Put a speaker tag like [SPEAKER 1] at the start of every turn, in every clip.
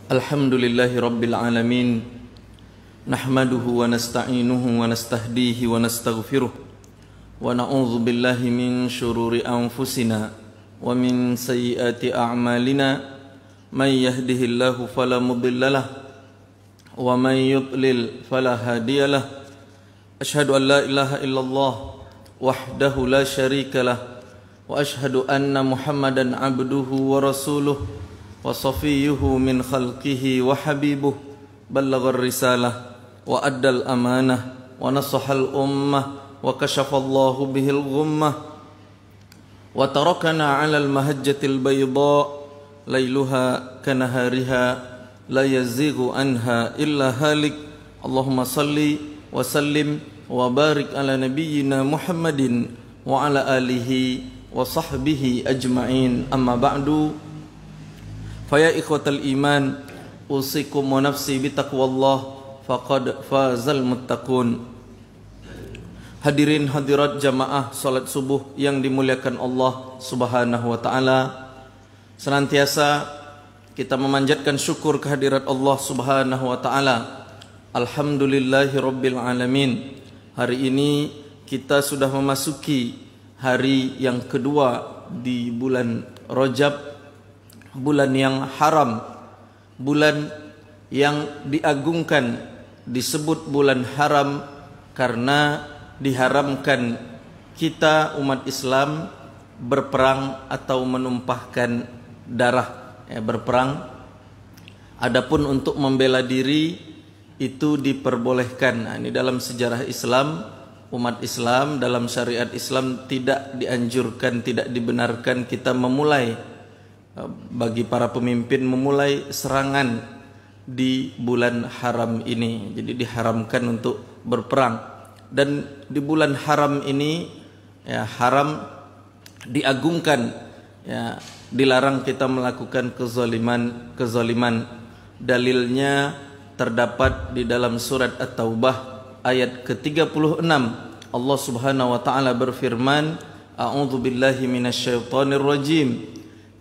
[SPEAKER 1] Alhamdulillahi Rabbil Alamin. Nahmaduhu wa nasta'inuhu wa nastahdihi wa nastaghfiruh. Wa na'udzu billahi min syururi anfusina wa min sayyiati a'malina. May yahdihillahu fala mudhillalah wa may yudlil fala hadiyalah. Asyhadu an la ilaha illallah wahdahu la syarikalah wa asyhadu anna Muhammadan abduhu wa rasuluh wa safiyuhu min khalqihi wa habibuh ballaghar risalah wa addal amanah wa nasahal ummah wa kashafallahu bihil ghummah wa tarakana 'alal mahajjatil bayda lailuha kanahariha la yazighu anha illa halik. Allahumma salli wa sallim wa barik ala nabiyyina Muhammadin wa ala alihi wa sahbihi ajma'in. Amma ba'du. Faya ikhwatal iman, usikum wa nafsi bitaqwallah faqad fazal muttaqun. Hadirin hadirat jamaah salat subuh yang dimuliakan Allah Subhanahu wa taala. Senantiasa kita memanjatkan syukur kehadirat Allah Subhanahu wa taala. Alhamdulillahi rabbil alamin. Hari ini kita sudah memasuki hari yang kedua di bulan Rajab, bulan yang haram, bulan yang diagungkan, disebut bulan haram karena diharamkan kita umat Islam berperang atau menumpahkan darah, berperang. Adapun untuk membela diri itu diperbolehkan. Ini dalam sejarah Islam, umat Islam dalam syariat Islam tidak dianjurkan, tidak dibenarkan kita memulai, bagi para pemimpin memulai serangan di bulan haram ini. Jadi diharamkan untuk berperang. Dan di bulan haram ini haram diagungkan, dilarang kita melakukan kezaliman. Dalilnya terdapat di dalam surat At-Taubah ayat ke-36. Allah Subhanahu wa taala berfirman, A'udzu billahi minasyaitonir rajim.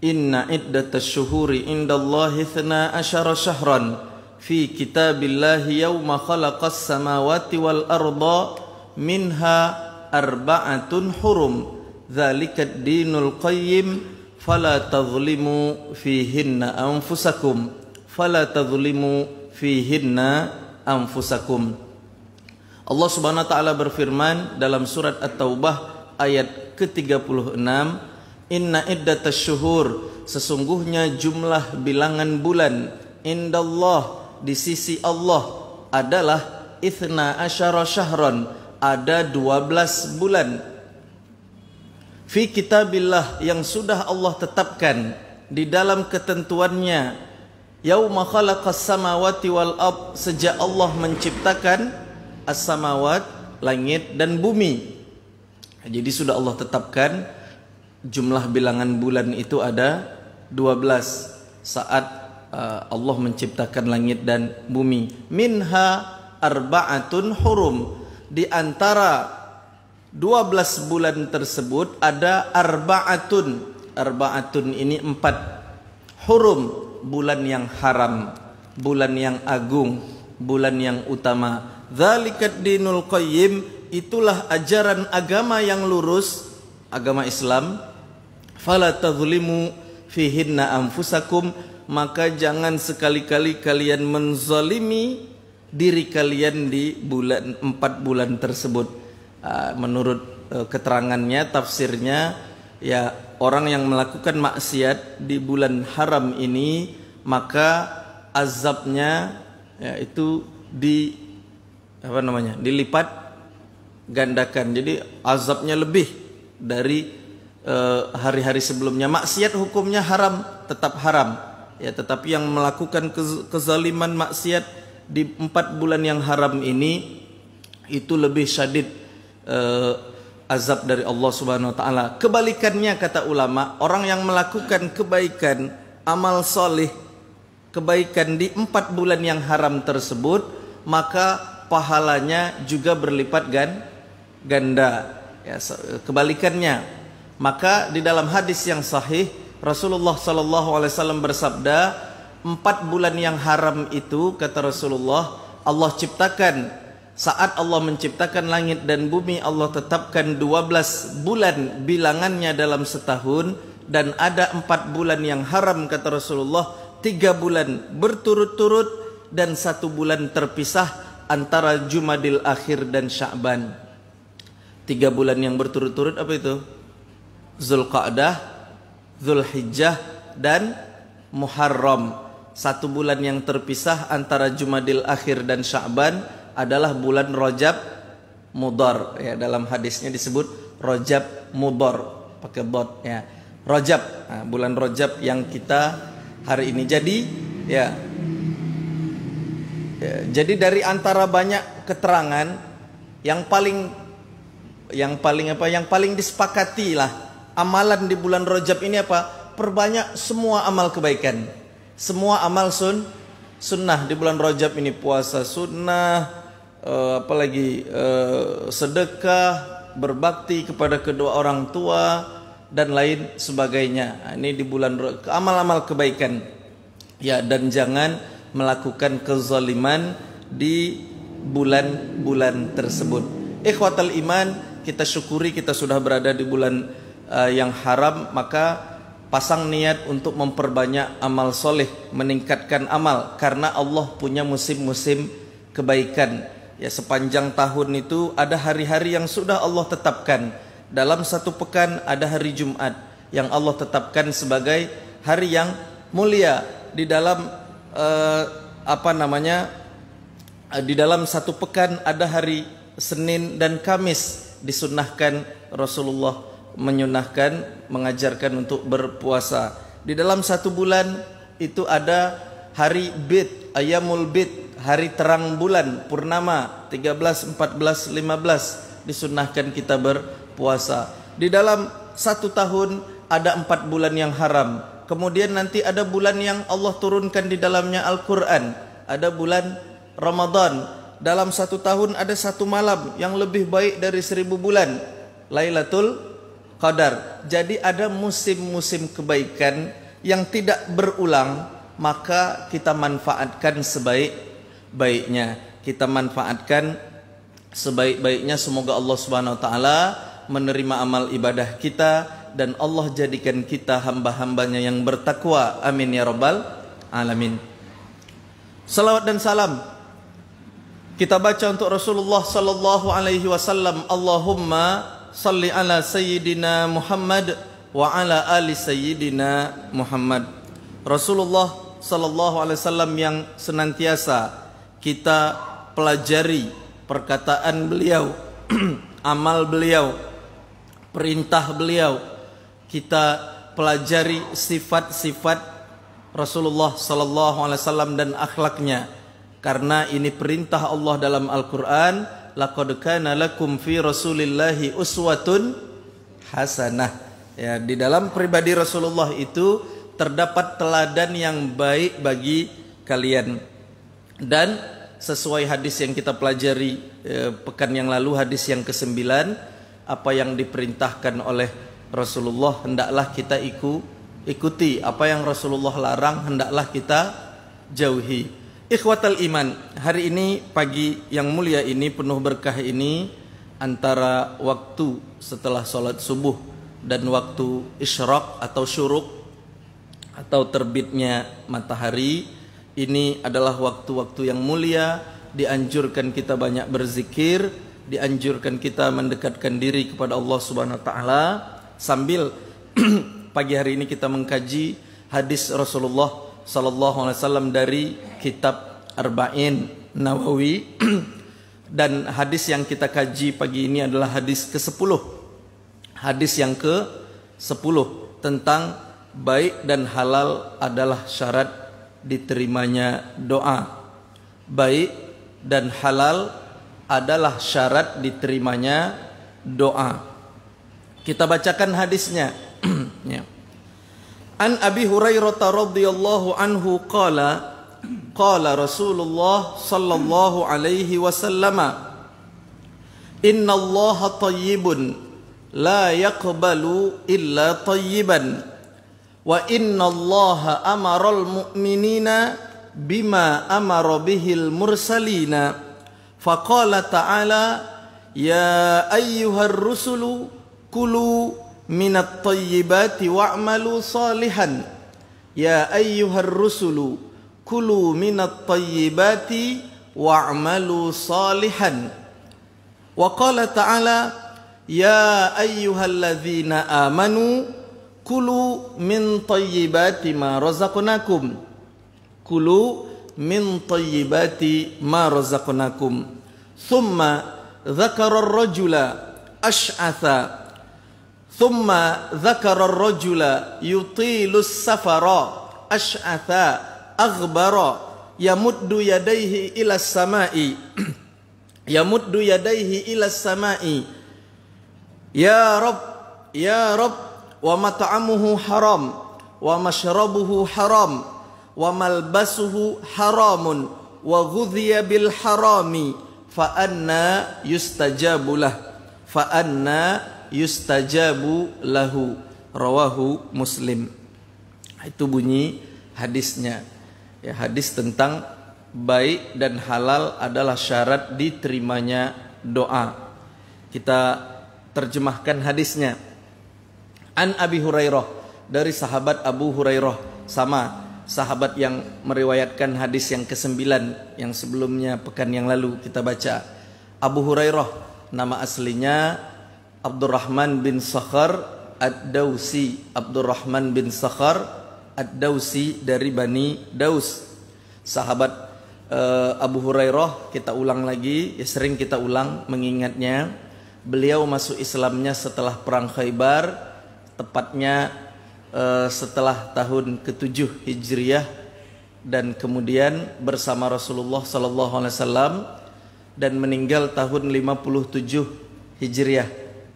[SPEAKER 1] Inna iddatasy syuhuri indallahi 12 syahran fi kitabillahi yauma khalaqas samawati wal arda minha arba'atun hurum dzalikad dinul qayyim fala tadhlimu fihinna anfusakum Allah Subhanahu wa taala berfirman dalam surat At-Taubah ayat ke-36, Inna iddatasy syuhur, sesungguhnya jumlah bilangan bulan, indallah, di sisi Allah, adalah 12 syahran, ada 12 bulan. Fi kitabillah, yang sudah Allah tetapkan di dalam ketentuannya, yauma khalaqas samawati wal ard, sejak Allah menciptakan as-samawat, langit dan bumi. Jadi sudah Allah tetapkan jumlah bilangan bulan itu ada 12 saat Allah menciptakan langit dan bumi. Minha arba'atun hurum, di antara 12 bulan tersebut ada arba'atun. Arba'atun ini 4. Hurum, bulan yang haram, bulan yang agung, bulan yang utama. Dzalikad dinul qayyim, itulah ajaran agama yang lurus, agama Islam. Fala tadhlimu fihinna anfusakum, maka jangan sekali-kali kalian menzalimi diri kalian di 4 bulan tersebut. Menurut keterangannya, tafsirnya, orang yang melakukan maksiat di bulan haram ini, maka azabnya itu dilipat gandakan. Jadi azabnya lebih dari hari-hari sebelumnya. Maksiat hukumnya haram, tetap haram, tetapi yang melakukan kezaliman maksiat di 4 bulan yang haram ini itu lebih syadid azab dari Allah Subhanahu wa taala. Kebalikannya, kata ulama, orang yang melakukan kebaikan, amal solih, kebaikan di 4 bulan yang haram tersebut, maka pahalanya juga berlipat ganda. Kebalikannya, maka di dalam hadis yang sahih Rasulullah sallallahu alaihi wasallam bersabda, 4 bulan yang haram itu, kata Rasulullah, Allah ciptakan, saat Allah menciptakan langit dan bumi, Allah tetapkan 12 bulan bilangannya dalam setahun, dan ada 4 bulan yang haram, kata Rasulullah, 3 bulan berturut-turut dan 1 bulan terpisah antara Jumadil Akhir dan Sya'ban. 3 bulan yang berturut-turut apa itu? Zulqa'dah, Zulhijjah, dan Muharram. 1 bulan yang terpisah antara Jumadil Akhir dan Sya'ban adalah bulan Rajab Mudhar, ya, dalam hadisnya disebut Rajab Mudhar pakai dot, ya. Rajab, nah, bulan Rajab yang kita hari ini. Jadi ya, jadi dari antara banyak keterangan yang paling disepakati lah amalan di bulan Rajab ini apa? Perbanyak semua amal kebaikan. Semua amal sunnah di bulan Rajab ini, puasa sunnah, apalagi sedekah, berbakti kepada kedua orang tua dan lain sebagainya. Ini di bulan amal-amal kebaikan. Ya, dan jangan melakukan kezaliman di bulan-bulan tersebut. Ikhwatal iman, kita syukuri kita sudah berada di bulan yang haram, maka pasang niat untuk memperbanyak amal soleh, meningkatkan amal, karena Allah punya musim-musim kebaikan. Ya, sepanjang tahun itu ada hari-hari yang sudah Allah tetapkan. Dalam 1 pekan ada hari Jumat yang Allah tetapkan sebagai hari yang mulia. Di dalam di dalam 1 pekan ada hari Senin dan Kamis, disunnahkan Rasulullah menyunahkan, mengajarkan untuk berpuasa. Di dalam 1 bulan itu ada hari Bid, Ayamul Bid, hari terang bulan, purnama 13, 14, 15, disunnahkan kita berpuasa. Di dalam 1 tahun ada 4 bulan yang haram. Kemudian nanti ada bulan yang Allah turunkan di dalamnya Al-Quran. Ada bulan Ramadan. Dalam 1 tahun ada 1 malam yang lebih baik dari 1000 bulan, Lailatul Qadar. Jadi ada musim-musim kebaikan yang tidak berulang, maka kita manfaatkan sebaik-baiknya. Kita manfaatkan sebaik-baiknya. Semoga Allah Subhanahu wa taala menerima amal ibadah kita dan Allah jadikan kita hamba-hambanya yang bertakwa. Amin ya rabbal alamin. Salawat dan salam kita baca untuk Rasulullah sallallahu alaihi wasallam. Allahumma salli ala sayyidina Muhammad wa ala ali sayyidina Muhammad. Rasulullah sallallahu alaihi wasallam yang senantiasa kita pelajari perkataan beliau, amal beliau, perintah beliau. Kita pelajari sifat-sifat Rasulullah sallallahu alaihi wasallam dan akhlaknya, karena ini perintah Allah dalam Al-Qur'an. Laqad kana lakum fi Rasulillahi uswatun hasanah. Ya, di dalam pribadi Rasulullah itu terdapat teladan yang baik bagi kalian. Dan sesuai hadis yang kita pelajari pekan yang lalu, hadis yang ke-9, apa yang diperintahkan oleh Rasulullah hendaklah kita ikuti, apa yang Rasulullah larang hendaklah kita jauhi. Ikhwatal iman, hari ini pagi yang mulia ini, penuh berkah ini, antara waktu setelah sholat subuh dan waktu isyraq atau syuruk atau terbitnya matahari, ini adalah waktu-waktu yang mulia. Dianjurkan kita banyak berzikir, dianjurkan kita mendekatkan diri kepada Allah Subhanahu wa taala, sambil pagi hari ini kita mengkaji hadis Rasulullah sallallahu alaihi wasallam dari kitab Arba'in Nawawi. Dan hadis yang kita kaji pagi ini adalah hadis ke-10. Hadis yang ke-10 tentang baik dan halal adalah syarat diterimanya doa. Baik dan halal adalah syarat diterimanya doa. Kita bacakan hadisnya. Ya. An Abi Hurairah radhiyallahu anhu qala qala Rasulullah sallallahu alaihi wasallam, innallaha thayyibun la yaqbalu illa thayyiban wa innallaha amaral mu'minina bima amara bihil mursalina. Faqala ta'ala ya ayyuhar rusulu kulu minat tayyibati wa'malu salihan. Ya ayyuhar rusulu kulu minat tayyibati wa'malu salihan. Wa qala ta'ala ya ayyuhalladzina amanu kulu min tayyibati ma razaqnakum. Kulu min tayyibati ma razaqnakum. Thumma dzakara ar-rajula ash'atha. Thumma dzakara ar-rajula yutilus safara ash'atha aghbara yamuddu yadayhi ila samai yamuddu yadayhi ila samai ya rab wa mat'amuhu haram wa mashrabuhu haram wa malbasuhu haramun wa ghudhiya bil harami fa anna yustajabu lahu. Rawahu Muslim. Itu bunyi hadisnya. Ya, hadis tentang baik dan halal adalah syarat diterimanya doa. Kita terjemahkan hadisnya. An Abi Hurairah, dari sahabat Abu Hurairah, sama sahabat yang meriwayatkan hadis yang ke-9 yang sebelumnya pekan yang lalu kita baca. Abu Hurairah nama aslinya Abdurrahman bin Sakhar Ad-Dausi. Abdurrahman bin Sakhar Ad-Dausi dari Bani Daus. Sahabat Abu Hurairah, kita ulang lagi, ya sering kita ulang mengingatnya. Beliau masuk Islamnya setelah perang Khaybar, tepatnya setelah tahun ke-7 Hijriah, dan kemudian bersama Rasulullah SAW, dan meninggal tahun 57 Hijriah.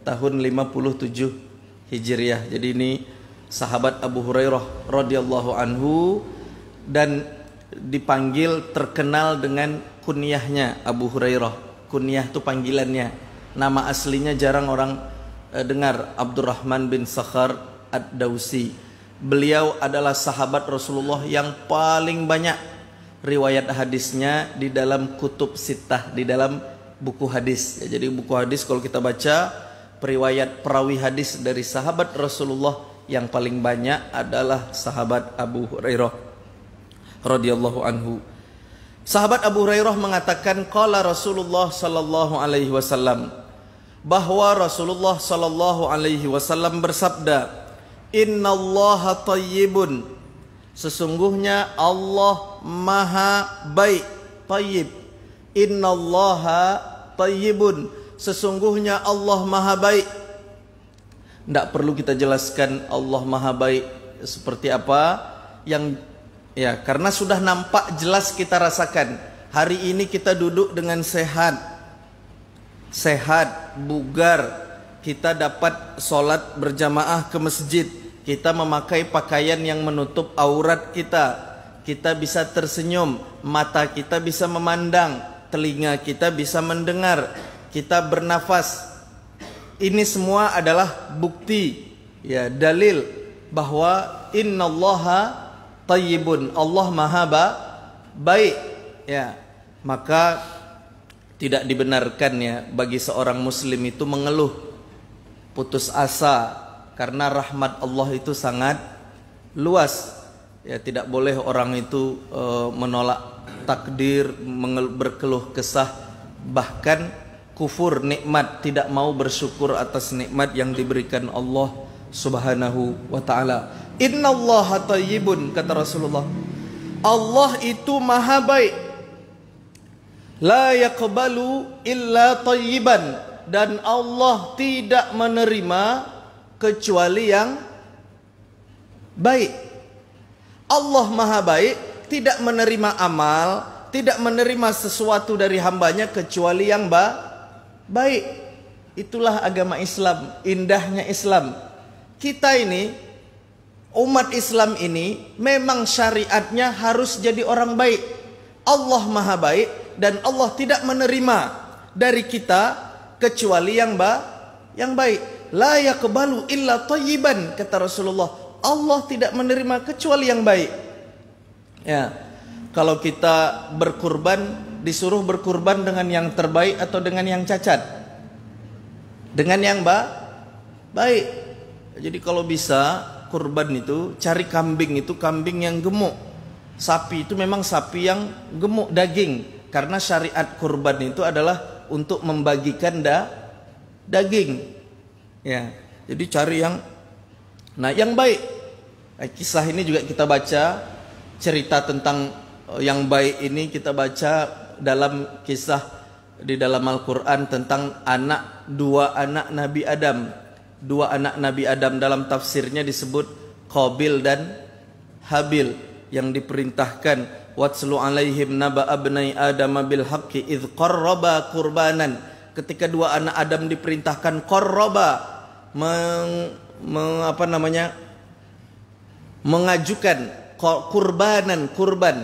[SPEAKER 1] Tahun 57 Hijriah. Jadi ini sahabat Abu Hurairah radhiyallahu anhu, dan dipanggil terkenal dengan kunyahnya Abu Hurairah. Kunyah itu panggilannya. Nama aslinya jarang orang dengar, Abdurrahman bin Sakhar Ad-Dausi. Beliau adalah sahabat Rasulullah yang paling banyak riwayat hadisnya di dalam kutub sittah, di dalam buku hadis. Ya, jadi buku hadis kalau kita baca periwayat perawi hadis dari sahabat Rasulullah yang paling banyak adalah sahabat Abu Hurairah radhiyallahu anhu. Sahabat Abu Hurairah mengatakan qala Rasulullah sallallahu alaihi wasallam, bahwa Rasulullah sallallahu alaihi wasallam bersabda, innallaha thayyibun, sesungguhnya Allah maha baik. Thayyib, innallaha thayyibun, sesungguhnya Allah maha baik. Tidak perlu kita jelaskan Allah maha baik seperti apa, yang ya karena sudah nampak jelas kita rasakan. Hari ini kita duduk dengan sehat, bugar, kita dapat sholat berjamaah ke masjid, kita memakai pakaian yang menutup aurat kita, kita bisa tersenyum, mata kita bisa memandang, telinga kita bisa mendengar, kita bernafas. Ini semua adalah bukti, ya, dalil bahwa innallaha thayyibun, Allah maha baik. Ya, maka tidak dibenarkan ya bagi seorang muslim itu mengeluh, putus asa, karena rahmat Allah itu sangat luas. Ya, tidak boleh orang itu menolak takdir, berkeluh kesah, bahkan kufur nikmat, tidak mau bersyukur atas nikmat yang diberikan Allah Subhanahu wa taala. Innallaha thayyibun, kata Rasulullah, Allah itu maha baik. La yaqbalu illa thayyiban, dan Allah tidak menerima kecuali yang baik. Allah maha baik, tidak menerima amal, tidak menerima sesuatu dari hambanya kecuali yang baik. Itulah agama Islam, indahnya Islam. Kita ini, umat Islam ini, memang syariatnya harus jadi orang baik. Allah maha baik, dan Allah tidak menerima dari kita kecuali yang baik. La yaqbalu illa thayyiban, kata Rasulullah. Allah tidak menerima kecuali yang baik. Ya, kalau kita berkurban, disuruh berkurban dengan yang terbaik atau dengan yang cacat? Dengan yang baik. Jadi kalau bisa kurban itu cari kambing itu kambing yang gemuk. Sapi itu memang sapi yang gemuk daging, karena syariat kurban itu adalah untuk membagikan daging. Ya, jadi cari yang baik. Kisah ini juga kita baca, cerita tentang yang baik ini kita baca dalam kisah di dalam Al-Quran tentang dua anak Nabi Adam. Dua anak Nabi Adam dalam tafsirnya disebut Qabil dan Habil, yang diperintahkan watslu alaihim naba abnai adam bil haqqi idz qarraba qurbanan. Ketika dua anak Adam diperintahkan qarraba, mengajukan kurban,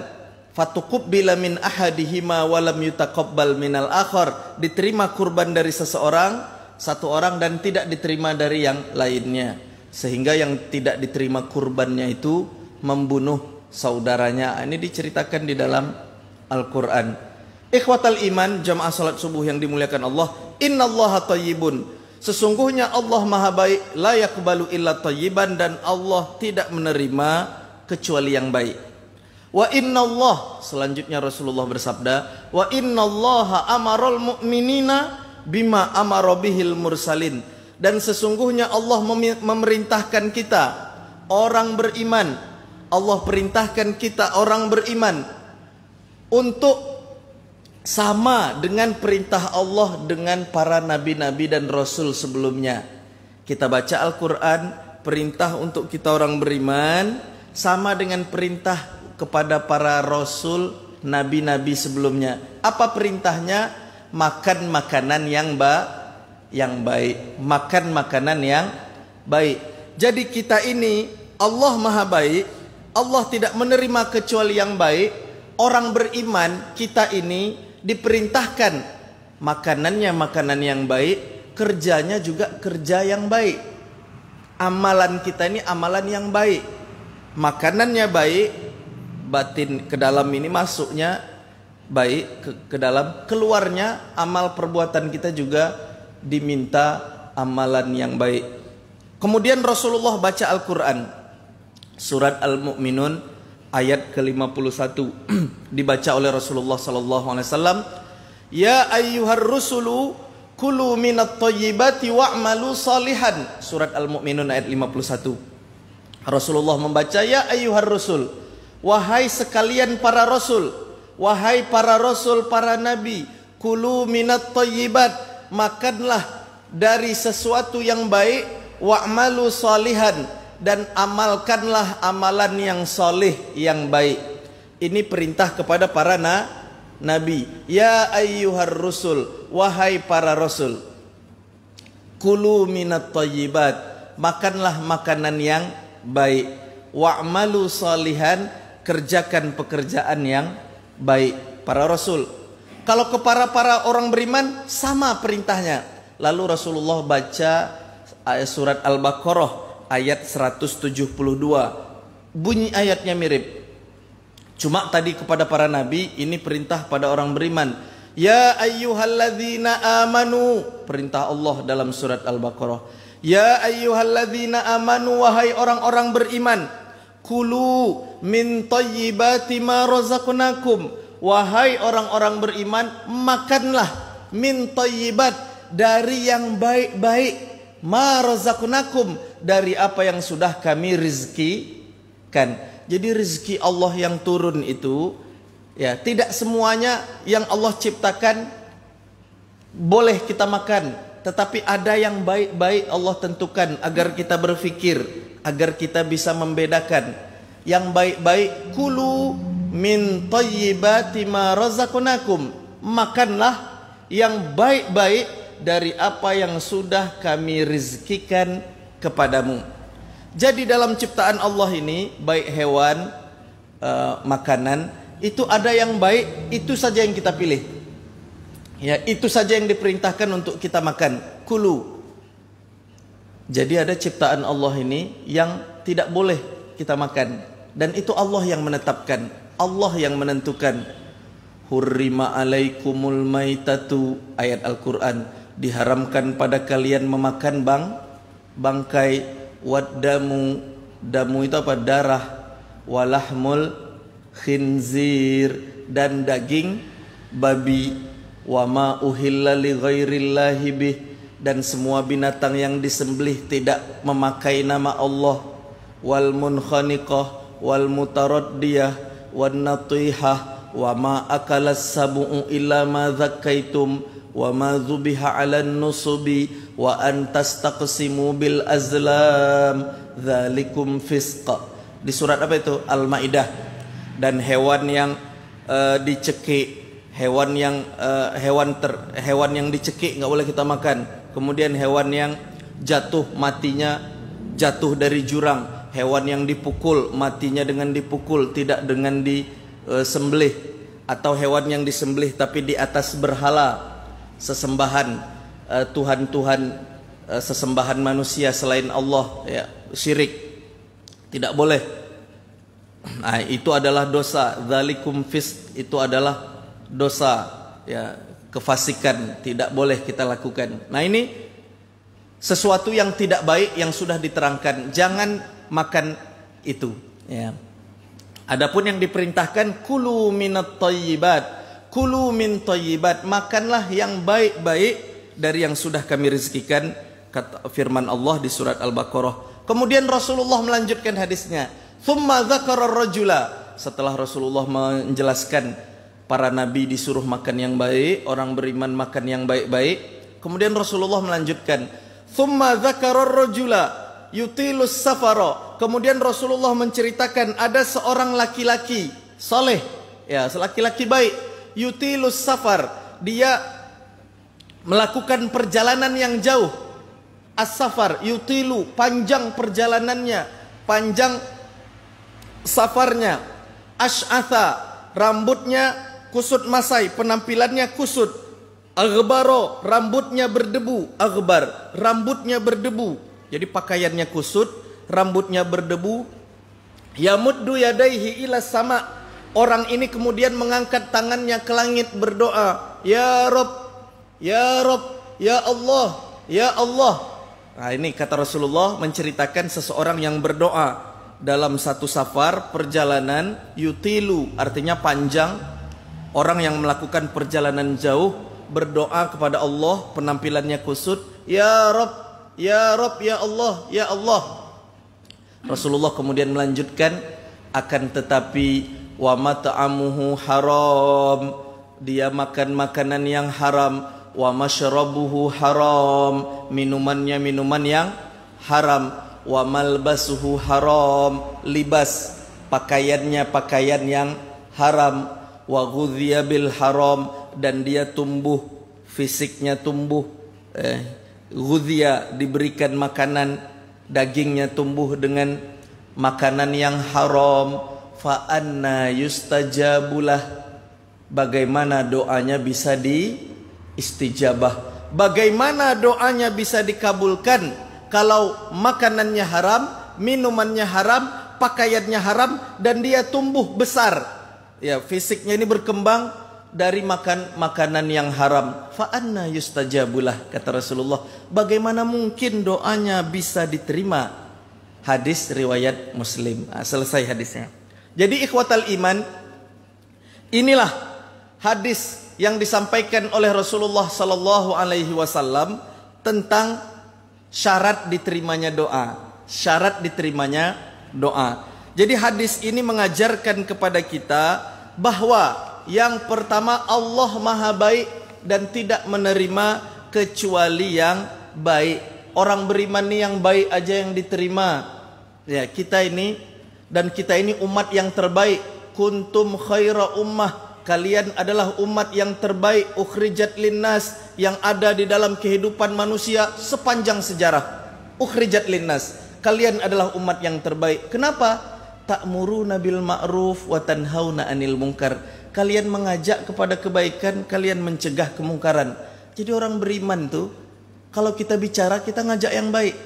[SPEAKER 1] fatuqabbala min ahadihima wa lam yutaqabbal minal akhar, diterima kurban dari satu orang dan tidak diterima dari yang lainnya, sehingga yang tidak diterima kurbannya itu membunuh saudaranya. Ini diceritakan di dalam Al-Quran. Ikhwatal iman, jamaah salat subuh yang dimuliakan Allah, innallaha thayyibun, sesungguhnya Allah maha baik, la yaqbalu illa thayyiban, dan Allah tidak menerima kecuali yang baik. Wa innallah, selanjutnya Rasulullah bersabda, wa innallaha amaral mu'minina bima amara bihil mursalin, dan sesungguhnya Allah memerintahkan kita orang beriman, Allah perintahkan kita orang beriman untuk sama dengan perintah Allah dengan para nabi-nabi dan rasul sebelumnya. Kita baca Al-Quran, perintah untuk kita orang beriman sama dengan perintah kepada para rasul, nabi-nabi sebelumnya. Apa perintahnya? Makan makanan yang baik, makan makanan yang baik. Jadi kita ini, Allah maha baik, Allah tidak menerima kecuali yang baik. Orang beriman kita ini diperintahkan makanannya makanan yang baik, kerjanya juga kerja yang baik. Amalan kita ini amalan yang baik, makanannya baik, batin ke dalam ini masuknya baik, ke dalam keluarnya amal perbuatan kita juga diminta amalan yang baik. Kemudian Rasulullah baca Al-Quran, surat Al-Mu'minun ayat ke-51 dibaca oleh Rasulullah sallallahu alaihi wasallam, ya ayyuhar rusulu kulu minat thayyibati wa'malu salihan. Surat Al-Mu'minun ayat 51. Rasulullah membaca, ya ayyuhar rusul, wahai sekalian para rasul, wahai para rasul, para nabi, kulu minat thayyibat, makanlah dari sesuatu yang baik, wa'malu salihan, dan amalkanlah amalan yang soleh, yang baik. Ini perintah kepada para nabi. Ya ayyuhar rusul, wahai para rasul, kulu minat thayyibat, makanlah makanan yang baik, wa'malu salihan, kerjakan pekerjaan yang baik. Para rasul. Kalau kepada para orang beriman sama perintahnya. Lalu Rasulullah baca surat Al-Baqarah ayat 172. Bunyi ayatnya mirip. Cuma tadi kepada para nabi, ini perintah pada orang beriman. Ya ayyuhalladzina amanu, perintah Allah dalam surat Al-Baqarah. Ya ayyuhalladzina amanu, wahai orang-orang beriman, kulu min thayyibati ma razaqnakum, wahai orang-orang beriman, makanlah min thayyibat, dari yang baik-baik, ma razaqnakum, dari apa yang sudah kami rizkikan. Jadi rezeki Allah yang turun itu, ya, tidak semuanya yang Allah ciptakan boleh kita makan, tetapi ada yang baik-baik Allah tentukan agar kita berpikir, agar kita bisa membedakan. Yang baik-baik, kulu min thayyibati ma razaqnakum, makanlah yang baik-baik dari apa yang sudah kami rizkikan kepadamu. Jadi dalam ciptaan Allah ini, baik hewan, makanan, itu ada yang baik, itu saja yang kita pilih. Ya, itu saja yang diperintahkan untuk kita makan. Kulu. Jadi ada ciptaan Allah ini yang tidak boleh kita makan, dan itu Allah yang menetapkan, Allah yang menentukan. Hurrima alaikumul maitatu, ayat Al-Quran, diharamkan pada kalian memakan bangkai, waddamu, damu itu apa? Darah, walahmul khinzir, dan daging babi, wama uhilla li ghairillahi bih, dan semua binatang yang disembelih tidak memakai nama Allah, wal munkhaniqah wal mutaraddiyah wan natihah wa ma akalas sabu'u illa ma zakkaitum wa ma zubiha 'alan nusubi wa an tastaqsimu bil azlam dzalikum fisq. Di surat apa itu? Al-Maidah. Dan hewan yang dicekik, hewan yang dicekik nggak boleh kita makan. Kemudian hewan yang jatuh, matinya jatuh dari jurang, hewan yang dipukul, matinya dengan dipukul, tidak dengan disembelih, atau hewan yang disembelih tapi di atas berhala, sesembahan tuhan-tuhan, sesembahan manusia selain Allah, ya, syirik, tidak boleh. Nah, itu adalah dosa. Dzalikum fisq, itu adalah dosa, ya, kefasikan, tidak boleh kita lakukan. Nah, ini sesuatu yang tidak baik yang sudah diterangkan, jangan makan itu, ya. Adapun yang diperintahkan, kulu minat thayyibat, kulu min thayyibat, makanlah yang baik-baik dari yang sudah kami rezekikan, kata firman Allah di surat Al-Baqarah. Kemudian Rasulullah melanjutkan hadisnya, thumma dzakara ar-rajula, setelah Rasulullah menjelaskan para nabi disuruh makan yang baik, orang beriman makan yang baik-baik, kemudian Rasulullah melanjutkan, thumma dzakara ar-rajula yutilus safara. Kemudian Rasulullah menceritakan ada seorang laki-laki soleh, ya, laki-laki baik, yutilus safar, dia melakukan perjalanan yang jauh. As-safar, yutilu, panjang perjalanannya, panjang safarnya. Ash'atha, rambutnya kusut masai, penampilannya kusut. Aghbaro, rambutnya berdebu. Aghbar, rambutnya berdebu. Jadi pakaiannya kusut, rambutnya berdebu. Yamuddu yadaihi ila sama, orang ini kemudian mengangkat tangannya ke langit berdoa, ya Rabb, ya Rabb, ya Allah, ya Allah. Nah, ini kata Rasulullah menceritakan seseorang yang berdoa dalam satu safar, perjalanan, yutilu artinya panjang. Orang yang melakukan perjalanan jauh berdoa kepada Allah, penampilannya kusut, ya Rabb, ya Rabb, ya Allah, ya Allah. Rasulullah kemudian melanjutkan, akan tetapi wa mat'amuhu haram, dia makan makanan yang haram, wa masyrabuhu haram, minumannya minuman yang haram, wa malbasuhu haram, libas pakaiannya pakaian yang haram, wa ghudhiya bil haram, dan dia tumbuh, fisiknya tumbuh, ghudhiya diberikan makanan, dagingnya tumbuh dengan makanan yang haram. Fa anna yustajabulah, bagaimana doanya bisa diistijabah, bagaimana doanya bisa dikabulkan kalau makanannya haram, minumannya haram, pakaiannya haram, dan dia tumbuh besar, ya, fisiknya ini berkembang dari makan makanan yang haram. Fa anna yustajabulah, kata Rasulullah, bagaimana mungkin doanya bisa diterima? Hadis riwayat Muslim. Nah, selesai hadisnya. Jadi ikhwatal iman, inilah hadis yang disampaikan oleh Rasulullah sallallahu alaihi wasallam tentang syarat diterimanya doa, syarat diterimanya doa. Jadi hadis ini mengajarkan kepada kita bahwa yang pertama, Allah maha baik dan tidak menerima kecuali yang baik. Orang beriman ini yang baik aja yang diterima. Ya, kita ini umat yang terbaik. Kuntum khaira ummah, kalian adalah umat yang terbaik, ukhrijat linnas, yang ada di dalam kehidupan manusia sepanjang sejarah. Ukhrijat linnas, kalian adalah umat yang terbaik. Kenapa? Ta'muruna bil ma'ruf wa tanhauna 'anil munkar. Kalian mengajak kepada kebaikan, kalian mencegah kemungkaran. Jadi orang beriman tuh, kalau kita bicara, kita ngajak yang baik.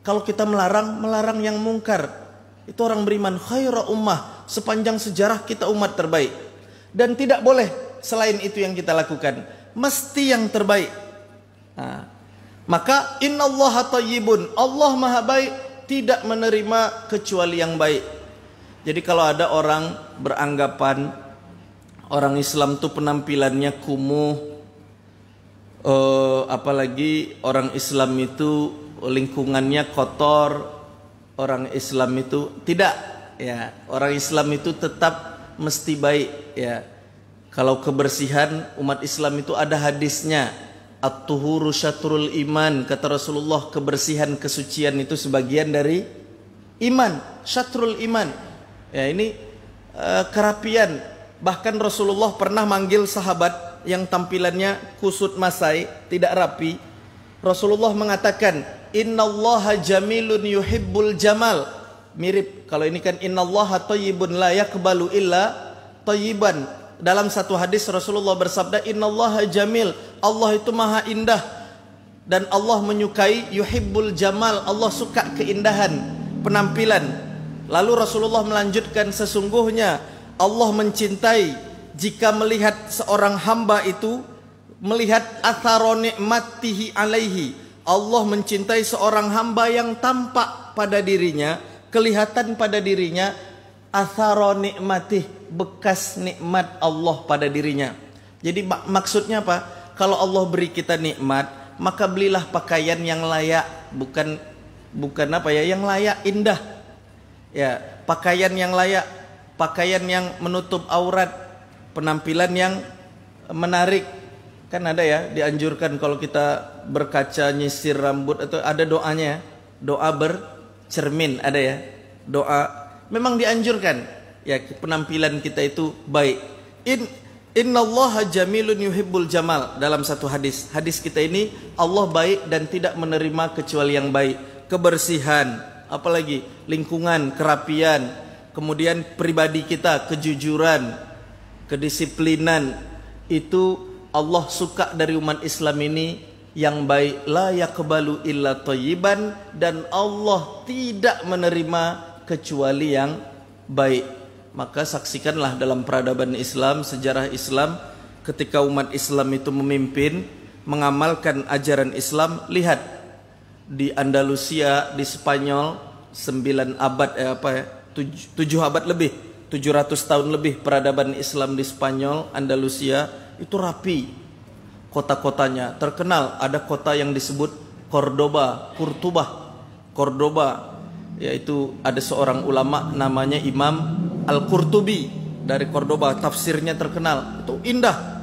[SPEAKER 1] Kalau kita melarang yang mungkar, itu orang beriman. Khaira ummah, sepanjang sejarah kita umat terbaik. Dan tidak boleh selain itu yang kita lakukan, mesti yang terbaik. Nah, maka innallaha thayyibun, Allah maha baik, tidak menerima kecuali yang baik. Jadi kalau ada orang beranggapan orang Islam itu penampilannya kumuh, apalagi orang Islam itu lingkungannya kotor, orang Islam itu tidak, ya, orang Islam itu tetap mesti baik, ya. Kalau kebersihan umat Islam itu ada hadisnya, at-tuhuru syatrul iman, kata Rasulullah, kebersihan kesucian itu sebagian dari iman, syatrul iman. Ya, ini kerapian. Bahkan Rasulullah pernah manggil sahabat yang tampilannya kusut masai, tidak rapi. Rasulullah mengatakan, innallaha jamilun yuhibbul jamal. Mirip, kalau ini kan innallaha thayyibun la yaqbalu illa thayyiban. Dalam satu hadis Rasulullah bersabda, innallaha jamil, Allah itu maha indah. Dan Allah menyukai yuhibbul jamal, Allah suka keindahan penampilan. Lalu Rasulullah melanjutkan, sesungguhnya Allah mencintai jika melihat seorang hamba itu melihat atharo ni'matihi alaihi. Allah mencintai seorang hamba yang tampak pada dirinya, kelihatan pada dirinya atharo ni'matih, bekas nikmat Allah pada dirinya. Jadi maksudnya apa? Kalau Allah beri kita nikmat, maka belilah pakaian yang layak, bukan apa ya, yang layak, indah. Ya, pakaian yang layak, pakaian yang menutup aurat, penampilan yang menarik. Kan ada ya, dianjurkan kalau kita berkaca nyisir rambut atau ada doanya, doa bercermin, ada ya, doa memang dianjurkan. Ya, penampilan kita itu baik. Innallaha jamilun yuhibbul jamal. Dalam satu hadis, hadis kita ini, Allah baik dan tidak menerima kecuali yang baik. Kebersihan, apalagi lingkungan, kerapian, kemudian pribadi kita, kejujuran, kedisiplinan, itu Allah suka dari umat Islam ini yang baik. La yaqbalu illa thayyiban, dan Allah tidak menerima kecuali yang baik. Maka saksikanlah dalam peradaban Islam, sejarah Islam, ketika umat Islam itu memimpin, mengamalkan ajaran Islam. Lihat di Andalusia, di Spanyol, 9 abad, 7 abad lebih, 700 tahun lebih peradaban Islam di Spanyol, Andalusia, itu rapi. Kota-kotanya terkenal. Ada kota yang disebut Cordoba, Cordoba, yaitu ada seorang ulama namanya Imam Al-Qurtubi dari Cordoba, tafsirnya terkenal, itu indah.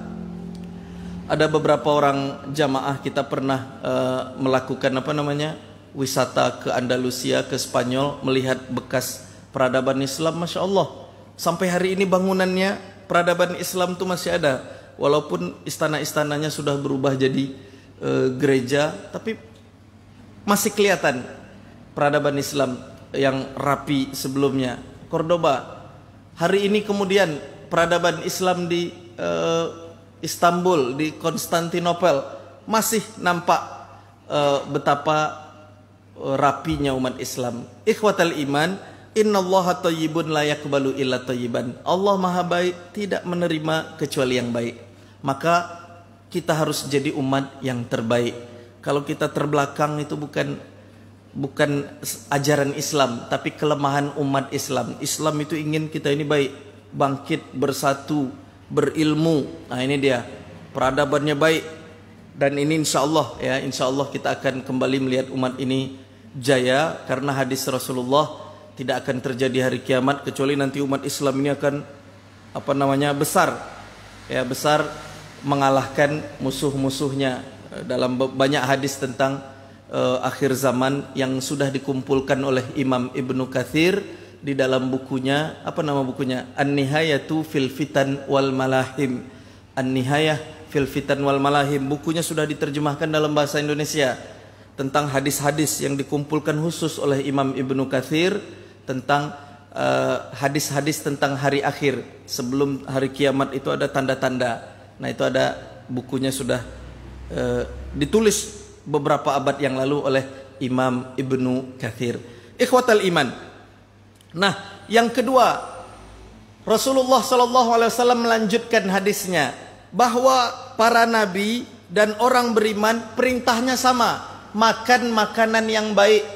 [SPEAKER 1] Ada beberapa orang jamaah kita pernah melakukan wisata ke Andalusia, ke Spanyol, melihat bekas peradaban Islam. Masya Allah, sampai hari ini bangunannya peradaban Islam itu masih ada, walaupun istana-istananya sudah berubah jadi gereja, tapi masih kelihatan peradaban Islam yang rapi sebelumnya. Cordoba. Hari ini kemudian peradaban Islam di Istanbul, di Konstantinopel, masih nampak betapa rapinya umat Islam. Ikhwatal iman, innallaha thayyibun la yaqbalu illa thayyiban. Allah maha baik, tidak menerima kecuali yang baik. Maka kita harus jadi umat yang terbaik. Kalau kita terbelakang itu bukan ajaran Islam, tapi kelemahan umat Islam. Islam itu ingin kita ini baik, bangkit, bersatu, berilmu. Nah, ini dia, peradabannya baik. Dan ini insya Allah, ya, insya Allah kita akan kembali melihat umat ini jaya, karena hadis Rasulullah, tidak akan terjadi hari kiamat kecuali nanti umat Islam ini akan besar, ya, besar, mengalahkan musuh-musuhnya. Dalam banyak hadis tentang akhir zaman yang sudah dikumpulkan oleh Imam Ibnu Katsir di dalam bukunya, bukunya? An-Nihayatu fil Fitan wal Malahim. An-Nihayah fil Fitan wal Malahim. Bukunya sudah diterjemahkan dalam bahasa Indonesia tentang hadis-hadis yang dikumpulkan khusus oleh Imam Ibnu Katsir tentang hadis-hadis tentang hari akhir. Sebelum hari kiamat itu ada tanda-tanda. Nah, itu ada bukunya, sudah ditulis beberapa abad yang lalu oleh Imam Ibnu Katsir. Ikhwatal iman. Nah, yang kedua, Rasulullah SAW melanjutkan hadisnya bahwa para nabi dan orang beriman perintahnya sama, makan makanan yang baik.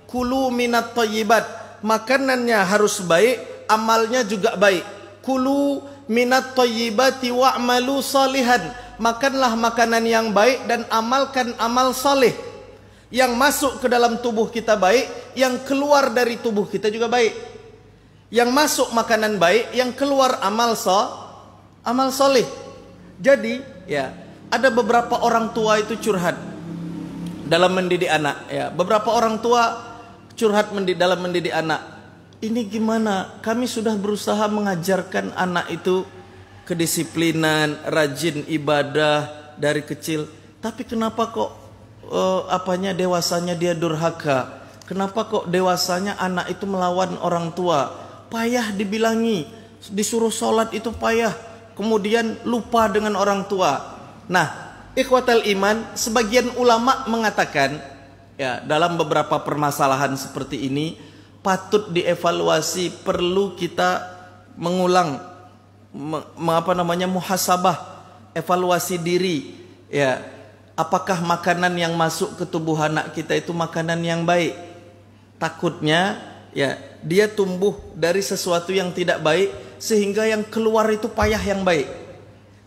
[SPEAKER 1] Kulu minat thayyibat, makanannya harus baik, amalnya juga baik. Kulu minat thayyibati wa'malu salihan, makanlah makanan yang baik dan amalkan amal saleh. Yang masuk ke dalam tubuh kita baik, yang keluar dari tubuh kita juga baik. Yang masuk makanan baik, yang keluar amal saleh. Jadi ya, ada beberapa orang tua itu curhat dalam mendidik anak ya. Beberapa orang tua curhat dalam mendidik anak. Ini gimana? Kami sudah berusaha mengajarkan anak itu kedisiplinan, rajin ibadah dari kecil, tapi kenapa kok dewasanya dia durhaka? Kenapa kok dewasanya anak itu melawan orang tua? Payah dibilangi, disuruh sholat itu payah, kemudian lupa dengan orang tua. Nah, ikhwatal iman, sebagian ulama mengatakan ya, dalam beberapa permasalahan seperti ini patut dievaluasi, perlu kita mengulang muhasabah, evaluasi diri ya. Apakah makanan yang masuk ke tubuh anak kita itu makanan yang baik? Takutnya ya, dia tumbuh dari sesuatu yang tidak baik sehingga yang keluar itu payah yang baik.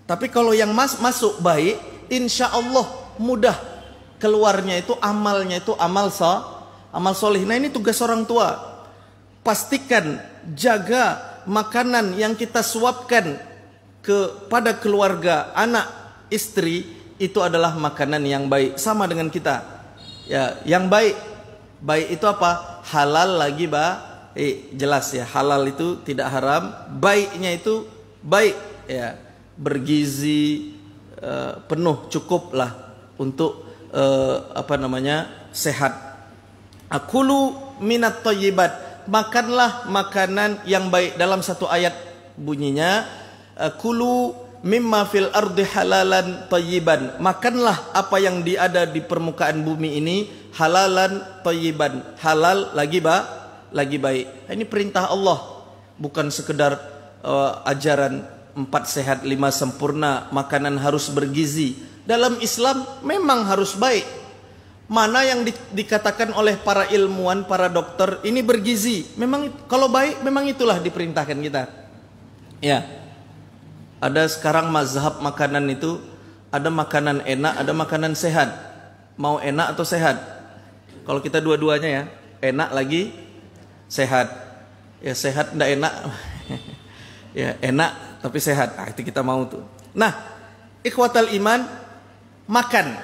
[SPEAKER 1] Tapi kalau yang masuk baik, insya Allah mudah keluarnya itu, amalnya itu amal soleh. Nah, ini tugas orang tua. Pastikan, jaga makanan yang kita suapkan kepada keluarga, anak, istri, itu adalah makanan yang baik. Sama dengan kita ya, yang baik itu apa? Halal lagi jelas ya, halal itu tidak haram. Baiknya itu baik ya, bergizi, penuh, cukup lah untuk sehat. Akulu minat thayyibat, makanlah makanan yang baik. Dalam satu ayat bunyinya, kulu mimma fil ardi halalan thayyiban, makanlah apa yang ada di permukaan bumi ini halalan thayyiban, halal lagi baik. Ini perintah Allah, bukan sekedar ajaran 4 sehat 5 sempurna, makanan harus bergizi. Dalam Islam memang harus baik. Mana yang dikatakan oleh para ilmuwan, para dokter, ini bergizi. Memang kalau baik, memang itulah diperintahkan kita. Ya. Ada sekarang mazhab makanan itu, ada makanan enak, ada makanan sehat. Mau enak atau sehat? Kalau kita dua-duanya ya, enak lagi sehat. Ya sehat enggak enak. Ya enak tapi sehat. Nah, itu kita mau tuh. Nah, ikhwatal iman, makan.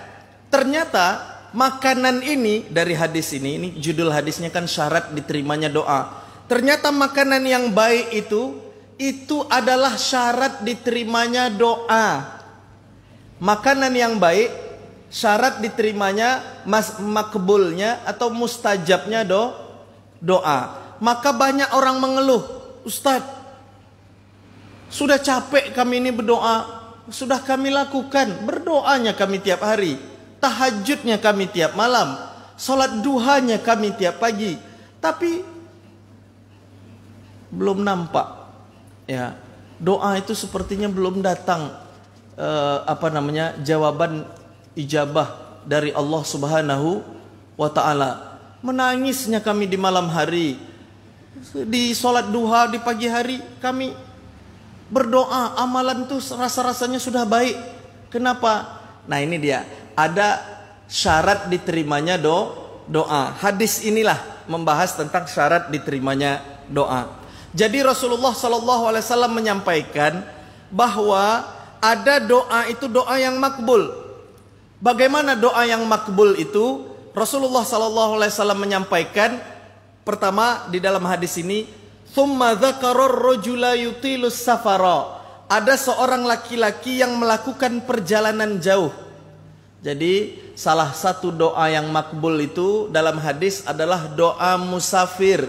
[SPEAKER 1] Ternyata makanan ini dari hadis ini judul hadisnya kan syarat diterimanya doa. Ternyata makanan yang baik itu adalah syarat diterimanya doa. Makanan yang baik syarat diterimanya makbulnya atau mustajabnya doa. Maka banyak orang mengeluh, Ustadz, sudah capek kami ini berdoa, sudah kami lakukan, berdoanya kami tiap hari, tahajudnya kami tiap malam, sholat duhanya kami tiap pagi, tapi belum nampak. Ya, doa itu sepertinya belum datang jawaban ijabah dari Allah Subhanahu wa taala. Menangisnya kami di malam hari, di sholat duha di pagi hari kami berdoa, amalan itu rasa-rasanya sudah baik. Kenapa? Nah, ini dia, ada syarat diterimanya doa. Hadis inilah membahas tentang syarat diterimanya doa. Jadi Rasulullah SAW menyampaikan bahwa ada doa itu doa yang makbul. Bagaimana doa yang makbul itu? Rasulullah SAW menyampaikan, pertama di dalam hadis ini, "Tsumma dzakarar rajula yutilus safara." Ada seorang laki-laki yang melakukan perjalanan jauh. Jadi salah satu doa yang makbul itu dalam hadis adalah doa musafir.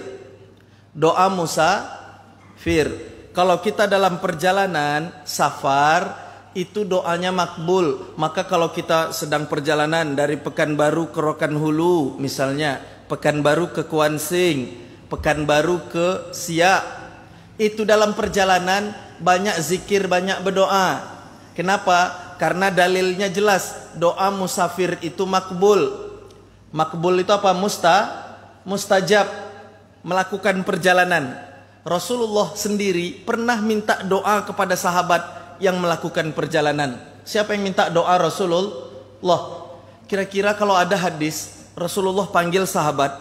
[SPEAKER 1] Doa musafir. Kalau kita dalam perjalanan safar, itu doanya makbul. Maka kalau kita sedang perjalanan dari Pekanbaru ke Rokanhulu misalnya, Pekanbaru ke Kuansing, Pekanbaru ke Siak, itu dalam perjalanan banyak zikir, banyak berdoa. Kenapa? Karena dalilnya jelas, doa musafir itu makbul. Makbul itu apa? Mustajab, melakukan perjalanan. Rasulullah sendiri pernah minta doa kepada sahabat yang melakukan perjalanan. Siapa yang minta doa Rasulullah? Kira-kira kalau ada hadis Rasulullah panggil sahabat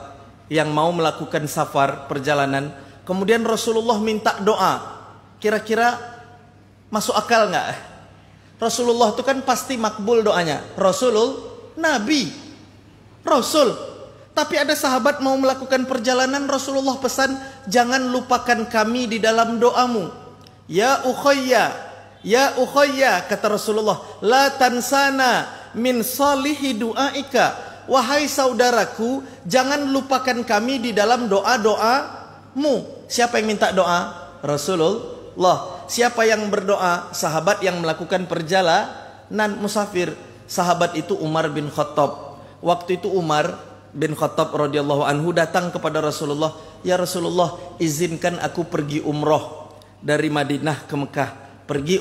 [SPEAKER 1] yang mau melakukan safar perjalanan, kemudian Rasulullah minta doa, kira-kira masuk akal nggak? Rasulullah itu kan pasti makbul doanya. Nabi, Rasul. Tapi ada sahabat mau melakukan perjalanan, Rasulullah pesan, jangan lupakan kami di dalam doamu. Ya ukhayya, kata Rasulullah, la tansana min salihi du'aika. Wahai saudaraku, jangan lupakan kami di dalam doa-doamu. Siapa yang minta doa? Rasulullah. Siapa yang berdoa? Sahabat yang melakukan perjalanan musafir. Sahabat itu Umar bin Khattab. Waktu itu Umar bin Khattab radhiyallahu anhu datang kepada Rasulullah, ya Rasulullah, izinkan aku pergi umroh dari Madinah ke Mekah. Pergi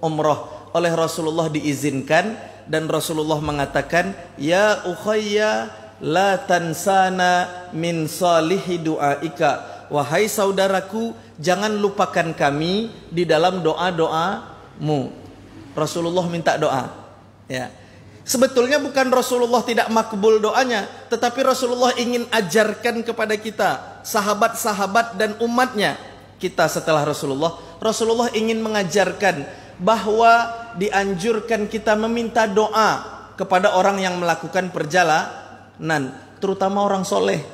[SPEAKER 1] umroh. Oleh Rasulullah diizinkan, dan Rasulullah mengatakan, ya ukhayya la tansana min salihi du'aika. Wahai saudaraku, jangan lupakan kami di dalam doa-doamu. Rasulullah minta doa. Ya. Sebetulnya bukan Rasulullah tidak makbul doanya, tetapi Rasulullah ingin ajarkan kepada kita, sahabat-sahabat dan umatnya, kita setelah Rasulullah ingin mengajarkan bahwa dianjurkan kita meminta doa kepada orang yang melakukan perjalanan, terutama orang soleh.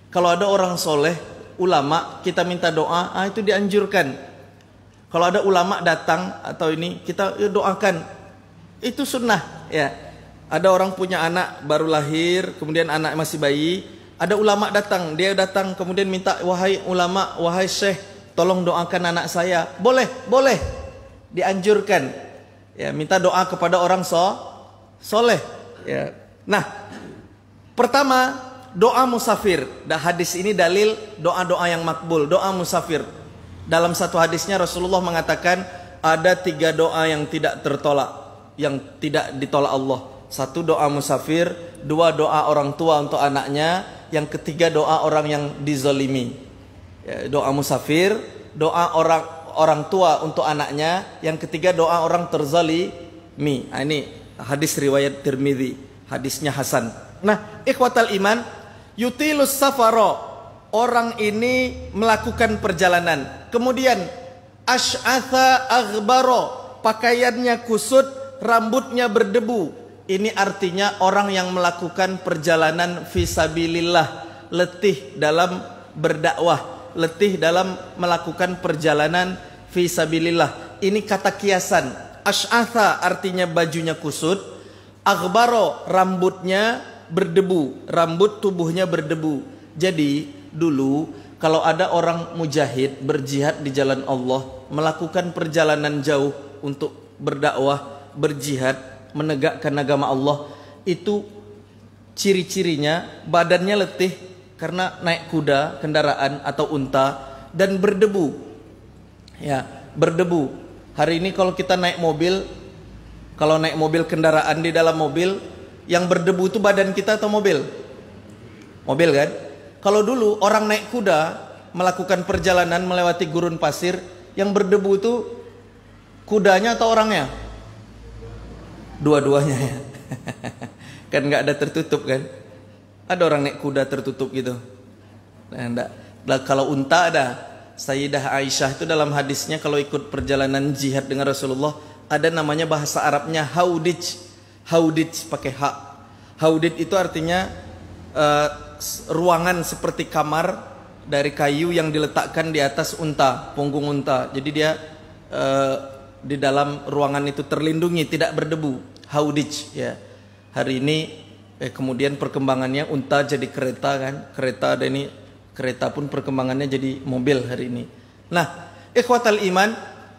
[SPEAKER 1] Kalau ada orang soleh, ulama, kita minta doa, itu dianjurkan. Kalau ada ulama datang atau ini, kita doakan. Itu sunnah, ya. Ada orang punya anak baru lahir, kemudian anak masih bayi, ada ulama datang, dia datang kemudian minta, wahai ulama, wahai syekh, tolong doakan anak saya. Boleh, dianjurkan. Ya, minta doa kepada orang soleh. Ya. Nah, pertama doa musafir. Hadis ini dalil doa-doa yang makbul, doa musafir. Dalam satu hadisnya Rasulullah mengatakan ada 3 doa yang tidak tertolak, yang tidak ditolak Allah. 1 doa musafir, 2 doa orang tua untuk anaknya, yang ketiga doa orang yang dizalimi. Ya, doa musafir, doa orang tua untuk anaknya, yang ketiga doa orang terzalimi. Nah, ini hadis riwayat Tirmidzi, hadisnya hasan. Nah, ikhwatal iman, yutilus safaro, orang ini melakukan perjalanan, kemudian asy'atha aghbaro, pakaiannya kusut, rambutnya berdebu. Ini artinya orang yang melakukan perjalanan fisabilillah, letih dalam berdakwah, letih dalam melakukan perjalanan fisabilillah. Ini kata kiasan. Asy'atha artinya bajunya kusut, aghbaro rambutnya berdebu, rambut tubuhnya berdebu. Jadi dulu kalau ada orang mujahid berjihad di jalan Allah, melakukan perjalanan jauh untuk berdakwah, berjihad, menegakkan agama Allah, itu ciri-cirinya badannya letih karena naik kuda, kendaraan atau unta, dan berdebu. Ya, berdebu. Hari ini kalau kita naik mobil, kalau naik mobil kendaraan, di dalam mobil yang berdebu itu badan kita atau mobil? Mobil kan? Kalau dulu orang naik kuda melakukan perjalanan melewati gurun pasir, yang berdebu itu kudanya atau orangnya? Dua-duanya ya. Kan nggak ada tertutup kan? Ada orang naik kuda tertutup gitu. Nah, kalau unta ada. Sayyidah Aisyah itu dalam hadisnya kalau ikut perjalanan jihad dengan Rasulullah, ada namanya bahasa Arabnya haudij. Haudij pakai hak. Haudij itu artinya ruangan seperti kamar dari kayu yang diletakkan di atas unta, punggung unta. Jadi dia di dalam ruangan itu terlindungi, tidak berdebu. Haudij ya. Hari ini kemudian perkembangannya unta jadi kereta kan. Kereta ada ini, kereta pun perkembangannya jadi mobil hari ini. Nah, ikhwatal iman,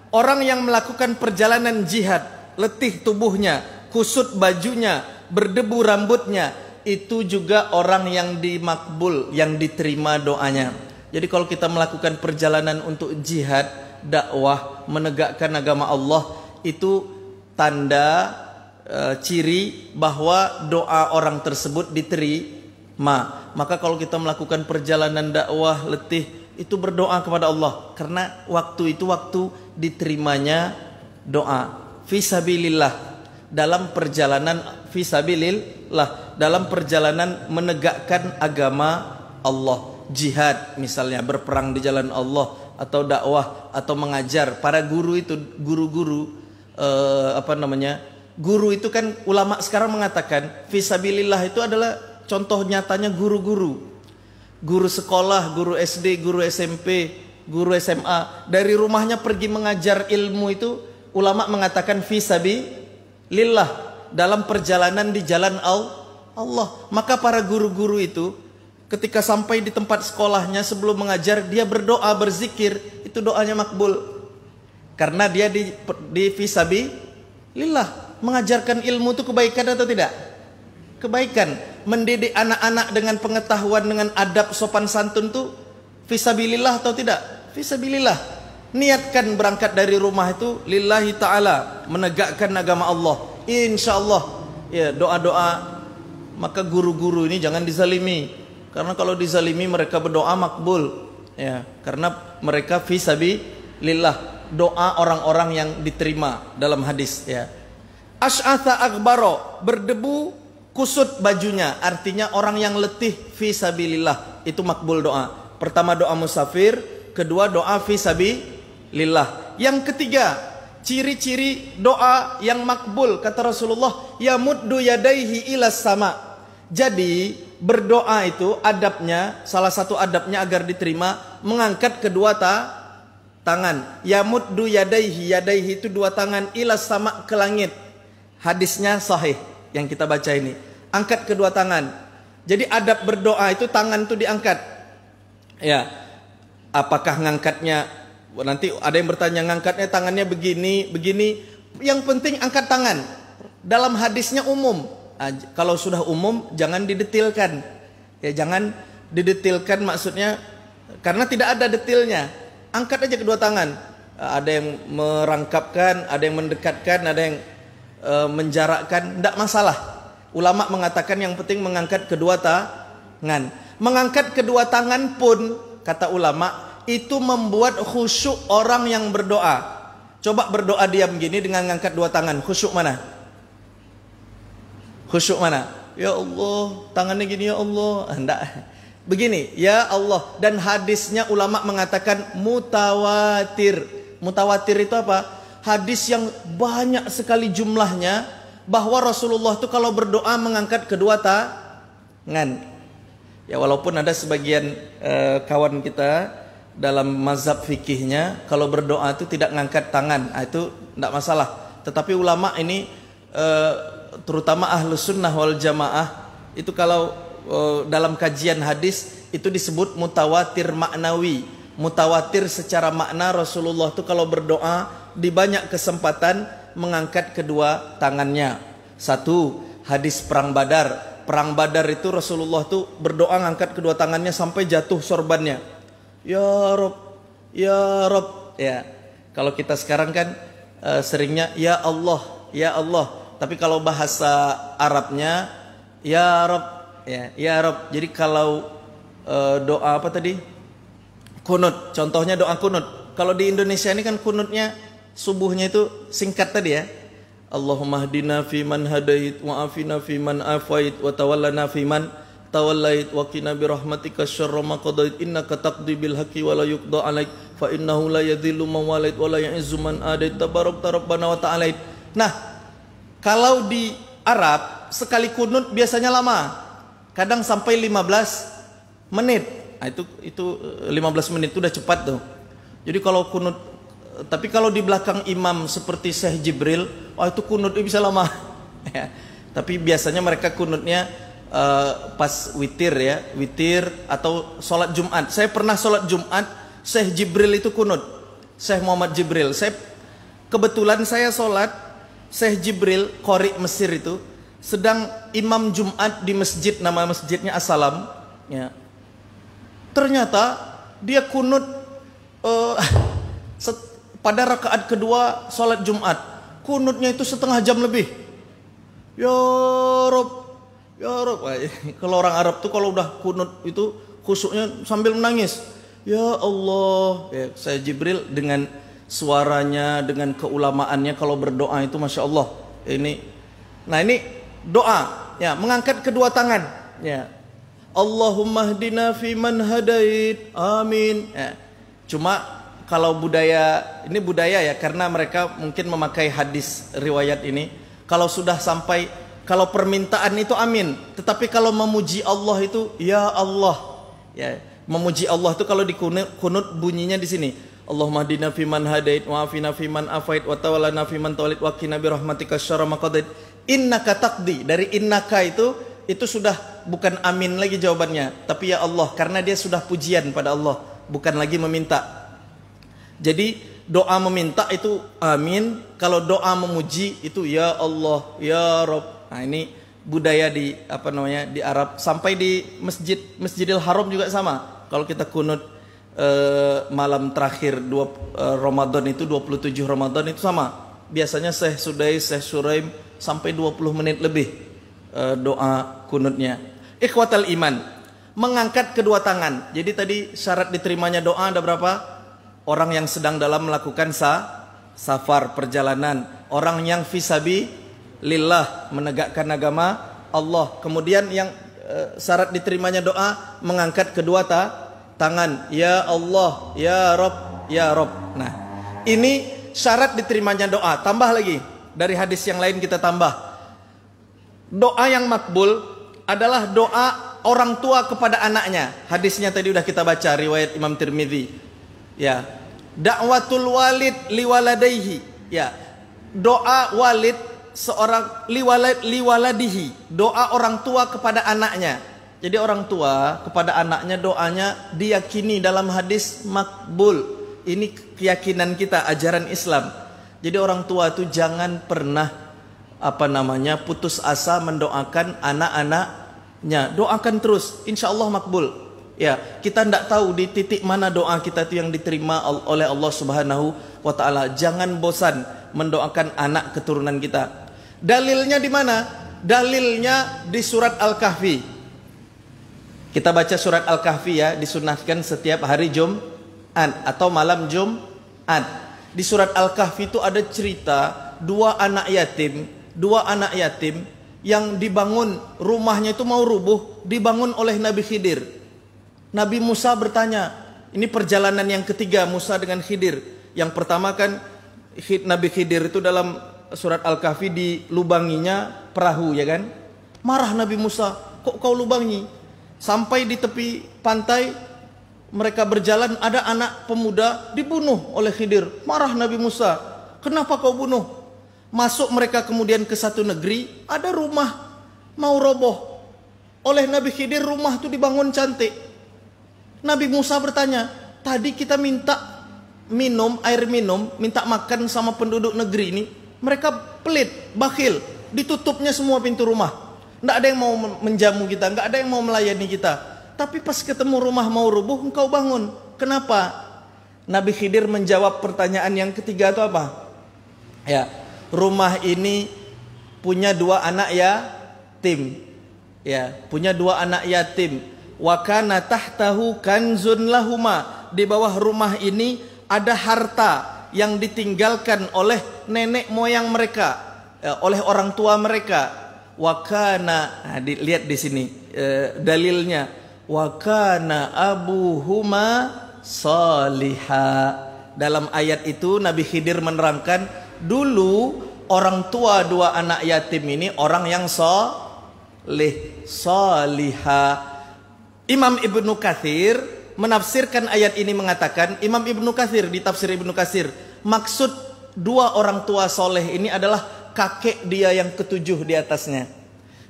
[SPEAKER 1] Orang yang melakukan perjalanan jihad, letih tubuhnya, kusut bajunya, berdebu rambutnya, itu juga orang yang dimakbul, yang diterima doanya. Jadi kalau kita melakukan perjalanan untuk jihad, dakwah, menegakkan agama Allah, itu tanda ciri bahwa doa orang tersebut diterima. Maka kalau kita melakukan perjalanan dakwah letih, itu berdoa kepada Allah, karena waktu itu waktu diterimanya doa. Fisabilillah, dalam perjalanan fisabilillah, dalam perjalanan menegakkan agama Allah. Jihad misalnya, berperang di jalan Allah, atau dakwah, atau mengajar. Para guru itu, guru-guru guru itu kan, ulama sekarang mengatakan fisabilillah itu adalah contoh nyatanya guru-guru. Guru sekolah, guru SD, guru SMP, guru SMA, dari rumahnya pergi mengajar ilmu itu, ulama mengatakan fisabilillah, dalam perjalanan di jalan Allah. Maka para guru-guru itu ketika sampai di tempat sekolahnya, sebelum mengajar dia berdoa, berzikir, itu doanya makbul. Karena dia di fisabilillah, mengajarkan ilmu itu kebaikan atau tidak? Kebaikan. Mendidik anak-anak dengan pengetahuan, dengan adab, sopan santun itu fisabilillah atau tidak? Fisabilillah. Niatkan berangkat dari rumah itu lillahi ta'ala, menegakkan agama Allah. Insyaallah ya, doa-doa. Maka guru-guru ini jangan dizalimi, karena kalau dizalimi mereka berdoa makbul ya, karena mereka fisabilillah, doa orang-orang yang diterima dalam hadis ya. Asy'atha akbaro, berdebu kusut bajunya, artinya orang yang letih fisabilillah, itu makbul doa. Pertama doa musafir, kedua doa fisabilillah. Yang ketiga, ciri-ciri doa yang makbul, kata Rasulullah, yamuddu yadaihi ilas sama. Jadi berdoa itu adabnya, salah satu adabnya agar diterima, mengangkat kedua tangan. Yamuddu yadaihi, yadaihi itu dua tangan, ilas sama, ke langit. Hadisnya sahih yang kita baca ini. Angkat kedua tangan. Jadi adab berdoa itu tangan itu diangkat. Ya. Apakah ngangkatnya, nanti ada yang bertanya, ngangkatnya tangannya begini, begini. Yang penting angkat tangan. Dalam hadisnya umum. Kalau sudah umum jangan didetilkan. Ya, jangan didetilkan, maksudnya karena tidak ada detilnya. Angkat aja kedua tangan. Ada yang merangkapkan, ada yang mendekatkan, ada yang menjarakkan, tidak masalah. Ulama mengatakan yang penting mengangkat kedua tangan. Mengangkat kedua tangan pun, kata ulama, itu membuat khusyuk orang yang berdoa. Coba berdoa diam gini dengan mengangkat dua tangan, khusyuk mana? Khusyuk mana? Ya Allah, tangannya gini, ya Allah. Enggak. Begini, ya Allah. Dan hadisnya ulama mengatakan mutawatir. Mutawatir itu apa? Hadis yang banyak sekali jumlahnya, bahwa Rasulullah itu kalau berdoa mengangkat kedua tangan. Ya, walaupun ada sebagian kawan kita dalam mazhab fikihnya kalau berdoa itu tidak mengangkat tangan, itu tidak masalah. Tetapi ulama ini terutama ahlus sunnah wal jamaah itu kalau dalam kajian hadis itu disebut mutawatir maknawi. Mutawatir secara makna, Rasulullah itu kalau berdoa di banyak kesempatan mengangkat kedua tangannya. Satu, hadis perang Badar. Perang Badar itu Rasulullah itu berdoa ngangkat kedua tangannya sampai jatuh sorbannya. Ya Rob, ya Rob. Ya, kalau kita sekarang kan seringnya ya Allah, ya Allah. Tapi kalau bahasa Arabnya ya Rob, ya Rob. Jadi kalau doa apa tadi? Kunut. Contohnya doa kunut. Kalau di Indonesia ini kan kunutnya subuhnya itu singkat tadi ya. Allahumma hdina fi man hadait wa afina fi man afait wa tawallana fi man tawallait wa qina bi rahmatika syarra ma qadait innaka taqdi bil haqqi wa la yuqda alaik fa innahu la yadhillu man walait wa la ya'izzu man adait tabarakta rabbana wa ta'alait. Nah, kalau di Arab sekali kunut biasanya lama. Kadang sampai 15 menit. Nah, itu 15 menit itu udah cepat tuh. Jadi kalau kunut, tapi kalau di belakang imam seperti Syekh Jibril, itu kunutnya bisa lama. Ya. Tapi biasanya mereka kunutnya pas witir ya, witir atau sholat Jumat. Saya pernah sholat Jumat, Syekh Jibril itu kunut, Syekh Muhammad Jibril. Saya Kebetulan saya sholat, Syekh Jibril, qori Mesir itu, sedang imam Jumat di masjid, nama masjidnya As-Salam. Ya. Ternyata dia kunut pada rakaat kedua sholat Jumat. Kunutnya itu setengah jam lebih. Ya Rob, ya Rob. Kalau orang Arab tuh kalau udah kunut itu khusyuknya sambil menangis. Ya Allah, ya, saya Jibril dengan suaranya, dengan keulamaannya kalau berdoa itu Masya Allah. Nah ini doa, ya, mengangkat kedua tangan, ya. Allahumma hdina fiman hadait, amin. Ya. Cuma kalau ini budaya ya, karena mereka mungkin memakai hadis riwayat ini. Kalau sudah sampai, kalau permintaan itu amin, tetapi kalau memuji Allah itu ya Allah, ya. Memuji Allah itu kalau di kunut bunyinya di sini. Allahumma hdina fiman hadait wa afina fiman afait wa tawallana fiman tawallit wa qina bi rahmatika syarra ma qadait. Innaka taqdi. Dari innaka itu sudah bukan amin lagi jawabannya, tapi ya Allah, karena dia sudah pujian pada Allah, bukan lagi meminta. Jadi doa meminta itu amin, kalau doa memuji itu ya Allah, ya Rabb. Nah, ini budaya di di Arab, sampai di Masjidil Haram juga sama. Kalau kita kunut malam terakhir Ramadan itu 27 Ramadan itu sama. Biasanya Syekh Sudais, Syekh Suraim sampai 20 menit lebih doa kunutnya. Ikhwatal iman, mengangkat kedua tangan. Jadi tadi syarat diterimanya doa ada berapa? Orang yang sedang dalam melakukan safar, perjalanan, orang yang fisabi lillah, menegakkan agama Allah. Kemudian yang syarat diterimanya doa, mengangkat kedua tangan. Ya Allah, ya Rabb, ya Rabb. Nah, ini syarat diterimanya doa. Tambah lagi, dari hadis yang lain kita tambah. Doa yang makbul adalah doa orang tua kepada anaknya. Hadisnya tadi udah kita baca, riwayat Imam Tirmidzi. Ya, da'watul walid liwaladaihi. Ya, doa walid seorang liwaladihi, doa orang tua kepada anaknya. Jadi orang tua kepada anaknya doanya diyakini dalam hadis makbul. Ini keyakinan kita, ajaran Islam. Jadi orang tua itu jangan pernah putus asa mendoakan anak-anaknya. Doakan terus, insya Allah makbul. Ya, kita tidak tahu di titik mana doa kita itu yang diterima oleh Allah Subhanahu wa taala. Jangan bosan mendoakan anak keturunan kita. Dalilnya di mana? Dalilnya di surat Al-Kahfi. Kita baca surat Al-Kahfi ya, disunahkan setiap hari Jumat atau malam Jumat. Di surat Al-Kahfi itu ada cerita dua anak yatim yang dibangun, rumahnya itu mau rubuh, dibangun oleh Nabi Khidir. Nabi Musa bertanya, ini perjalanan yang ketiga Musa dengan Khidir. Yang pertama kan Nabi Khidir itu dalam surat Al-Kahfi dilubanginya perahu, ya kan? Marah Nabi Musa, kok kau lubangi? Sampai di tepi pantai mereka berjalan, ada anak pemuda dibunuh oleh Khidir. Marah Nabi Musa, kenapa kau bunuh? Masuk mereka kemudian ke satu negeri, ada rumah mau roboh. Oleh Nabi Khidir rumah itu dibangun cantik. Nabi Musa bertanya, tadi kita minta air minum, minta makan sama penduduk negeri ini. Mereka pelit, bakhil, ditutupnya semua pintu rumah. Tidak ada yang mau menjamu kita, tidak ada yang mau melayani kita. Tapi pas ketemu rumah mau rubuh, engkau bangun. Kenapa? Nabi Khidir menjawab pertanyaan yang ketiga itu apa? Ya, rumah ini punya dua anak yatim. Ya, punya dua anak yatim. Wa kana tahtahu kanzun lahuma. Di bawah rumah ini ada harta yang ditinggalkan oleh nenek moyang mereka, oleh orang tua mereka. Wakana, lihat di sini dalilnya. Wakana abuhuma saliha. Dalam ayat itu Nabi Khidir menerangkan, dulu orang tua dua anak yatim ini orang yang saliha. Imam Ibnu Katsir menafsirkan ayat ini mengatakan, Imam Ibnu Katsir di tafsir Ibnu Katsir, maksud dua orang tua soleh ini adalah kakek dia yang ketujuh di atasnya.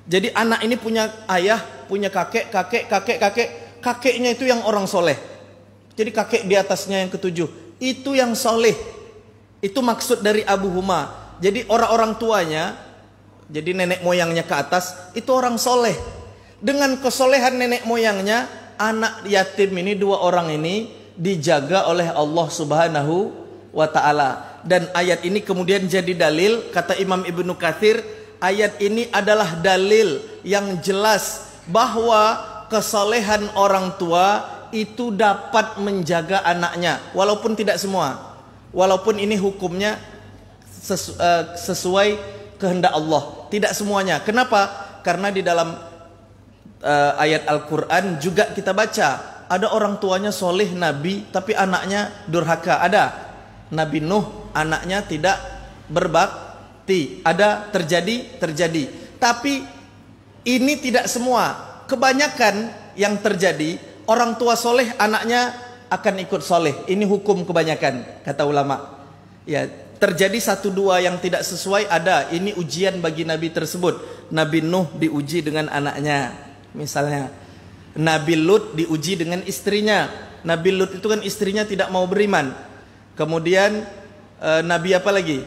[SPEAKER 1] Jadi anak ini punya ayah, punya kakek, kakeknya itu yang orang soleh. Jadi kakek di atasnya yang ketujuh, itu yang soleh. Itu maksud dari abuhuma. Jadi orang-orang tuanya, jadi nenek moyangnya ke atas, itu orang soleh. Dengan kesolehan nenek moyangnya, anak yatim ini, dua orang ini dijaga oleh Allah Subhanahu wa ta'ala. Dan ayat ini kemudian jadi dalil, kata Imam Ibnu Katsir, ayat ini adalah dalil yang jelas bahwa kesolehan orang tua itu dapat menjaga anaknya, walaupun tidak semua. Walaupun ini hukumnya sesuai kehendak Allah, tidak semuanya. Kenapa? Karena di dalam ayat Al-Quran juga kita baca, ada orang tuanya soleh nabi tapi anaknya durhaka. Ada Nabi Nuh, anaknya tidak berbakti. Ada, terjadi. Tapi ini tidak semua. Kebanyakan yang terjadi, orang tua soleh anaknya akan ikut soleh. Ini hukum kebanyakan, kata ulama. Ya, terjadi satu dua yang tidak sesuai, ada. Ini ujian bagi nabi tersebut. Nabi Nuh diuji dengan anaknya, misalnya. Nabi Lut diuji dengan istrinya. Nabi Lut itu kan istrinya tidak mau beriman. Kemudian Nabi apa lagi?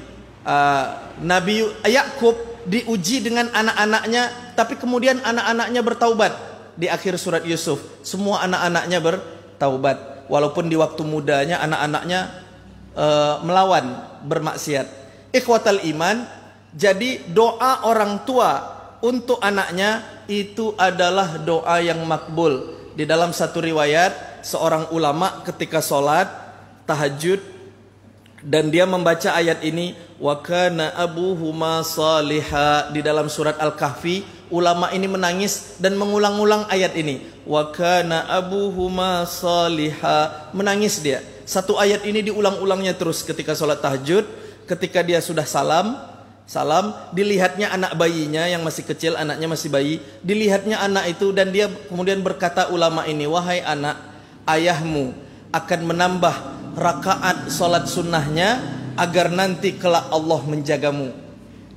[SPEAKER 1] Nabi Yakub diuji dengan anak-anaknya, tapi kemudian anak-anaknya bertaubat. Di akhir surat Yusuf, semua anak-anaknya bertaubat. Walaupun di waktu mudanya anak-anaknya melawan, bermaksiat. Ikhwatal iman, jadi doa orang tua untuk anaknya itu adalah doa yang makbul. Di dalam satu riwayat, seorang ulama ketika sholat tahajud dan dia membaca ayat ini, wa kana abuhuma salihah. Di dalam surat Al-Kahfi, ulama ini menangis dan mengulang-ulang ayat ini, wa kana abuhuma salihah. Menangis dia. Satu ayat ini diulang-ulangnya terus ketika sholat tahajud. Ketika dia sudah salam, dilihatnya anak bayinya yang masih kecil, anaknya masih bayi, dilihatnya anak itu dan dia kemudian berkata, ulama ini, wahai anak, ayahmu akan menambah rakaat sholat sunnahnya agar nanti kelak Allah menjagamu.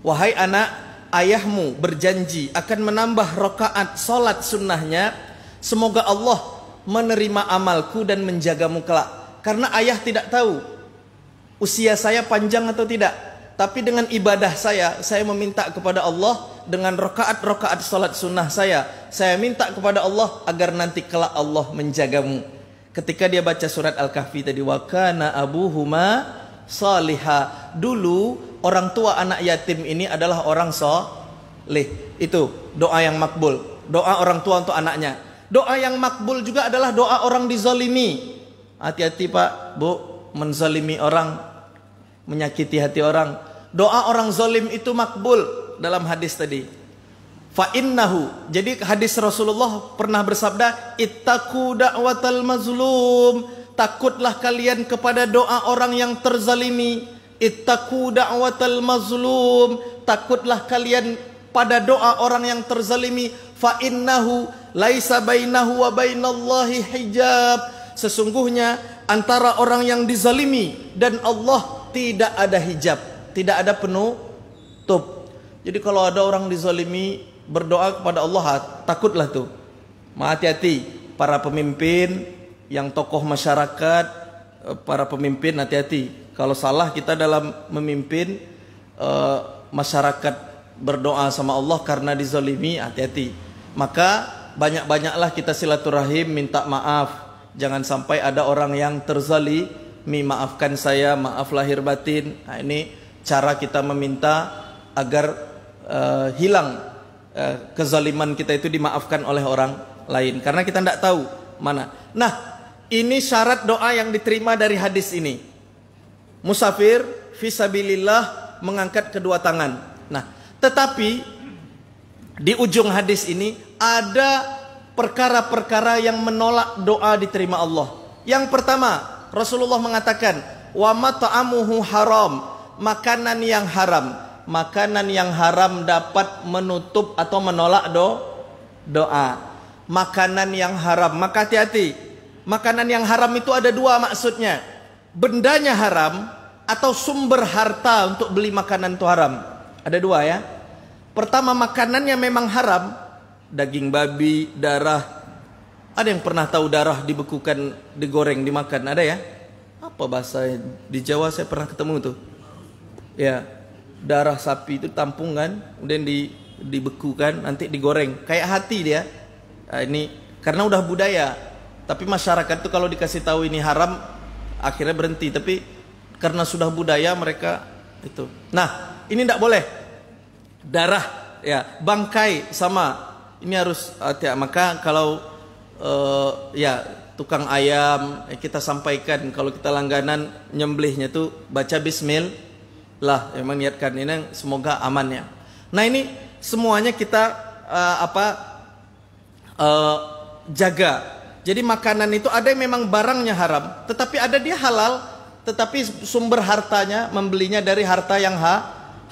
[SPEAKER 1] Wahai anak, ayahmu berjanji akan menambah rakaat sholat sunnahnya, semoga Allah menerima amalku dan menjagamu kelak. Karena ayah tidak tahu usia saya panjang atau tidak, tapi dengan ibadah saya meminta kepada Allah, dengan rakaat-rakaat sholat sunnah saya minta kepada Allah agar nanti kelak Allah menjagamu. Ketika dia baca surat Al-Kahfi tadi, wa kana abuhuma salihah. Dulu orang tua anak yatim ini adalah orang soleh. Itu doa yang makbul. Doa orang tua untuk anaknya. Doa yang makbul juga adalah doa orang dizalimi. Hati-hati Pak, Bu, menzalimi orang, menyakiti hati orang. Doa orang zalim itu makbul dalam hadis tadi. Fa innahu, jadi hadis Rasulullah pernah bersabda, ittaqu da'watal mazlum, takutlah kalian kepada doa orang yang terzalimi. Ittaqu da'watal mazlum, takutlah kalian pada doa orang yang terzalimi. Fa innahu laisa bainahu wa bainallahi hijab, sesungguhnya antara orang yang dizalimi dan Allah tidak ada hijab, tidak ada penutup. Jadi kalau ada orang dizalimi berdoa kepada Allah, takutlah tuh. Hati-hati para pemimpin yang tokoh masyarakat, para pemimpin hati-hati. Kalau salah kita dalam memimpin masyarakat berdoa sama Allah karena dizalimi, hati-hati. Maka banyak-banyaklah kita silaturahim, minta maaf. Jangan sampai ada orang yang terzalimi, maafkan saya, maaf lahir batin. Nah, ini cara kita meminta agar hilang kezaliman kita itu, dimaafkan oleh orang lain, karena kita tidak tahu mana. Nah, ini syarat doa yang diterima dari hadis ini. Musafir fisabilillah mengangkat kedua tangan. Nah, tetapi di ujung hadis ini ada perkara-perkara yang menolak doa diterima Allah. Yang pertama, Rasulullah mengatakan, wa mat'amuhu haram, makanan yang haram. Makanan yang haram dapat menutup atau menolak doa. Makanan yang haram, maka hati-hati. Makanan yang haram itu ada dua maksudnya. Bendanya haram atau sumber harta untuk beli makanan itu haram. Ada dua ya. Pertama, makanannya memang haram. Daging babi, darah. Ada yang pernah tahu darah dibekukan, digoreng, dimakan? Ada ya? apa bahasa di Jawa saya pernah ketemu tuh. Ya, darah sapi itu tampungan, kemudian dibekukan, nanti digoreng. Kayak hati dia. Nah, ini karena udah budaya. Tapi masyarakat tuh kalau dikasih tahu ini haram, akhirnya berhenti. Tapi karena sudah budaya mereka itu. Nah, ini tidak boleh. Darah, ya, bangkai sama. Ini harus hati-hati. Maka kalau ya tukang ayam kita sampaikan kalau kita langganan nyembelihnya tuh baca bismillah lah, memang niatkan ini semoga amannya. Nah ini semuanya kita jaga. Jadi makanan itu ada yang memang barangnya haram, tetapi ada dia halal, tetapi sumber hartanya membelinya dari harta yang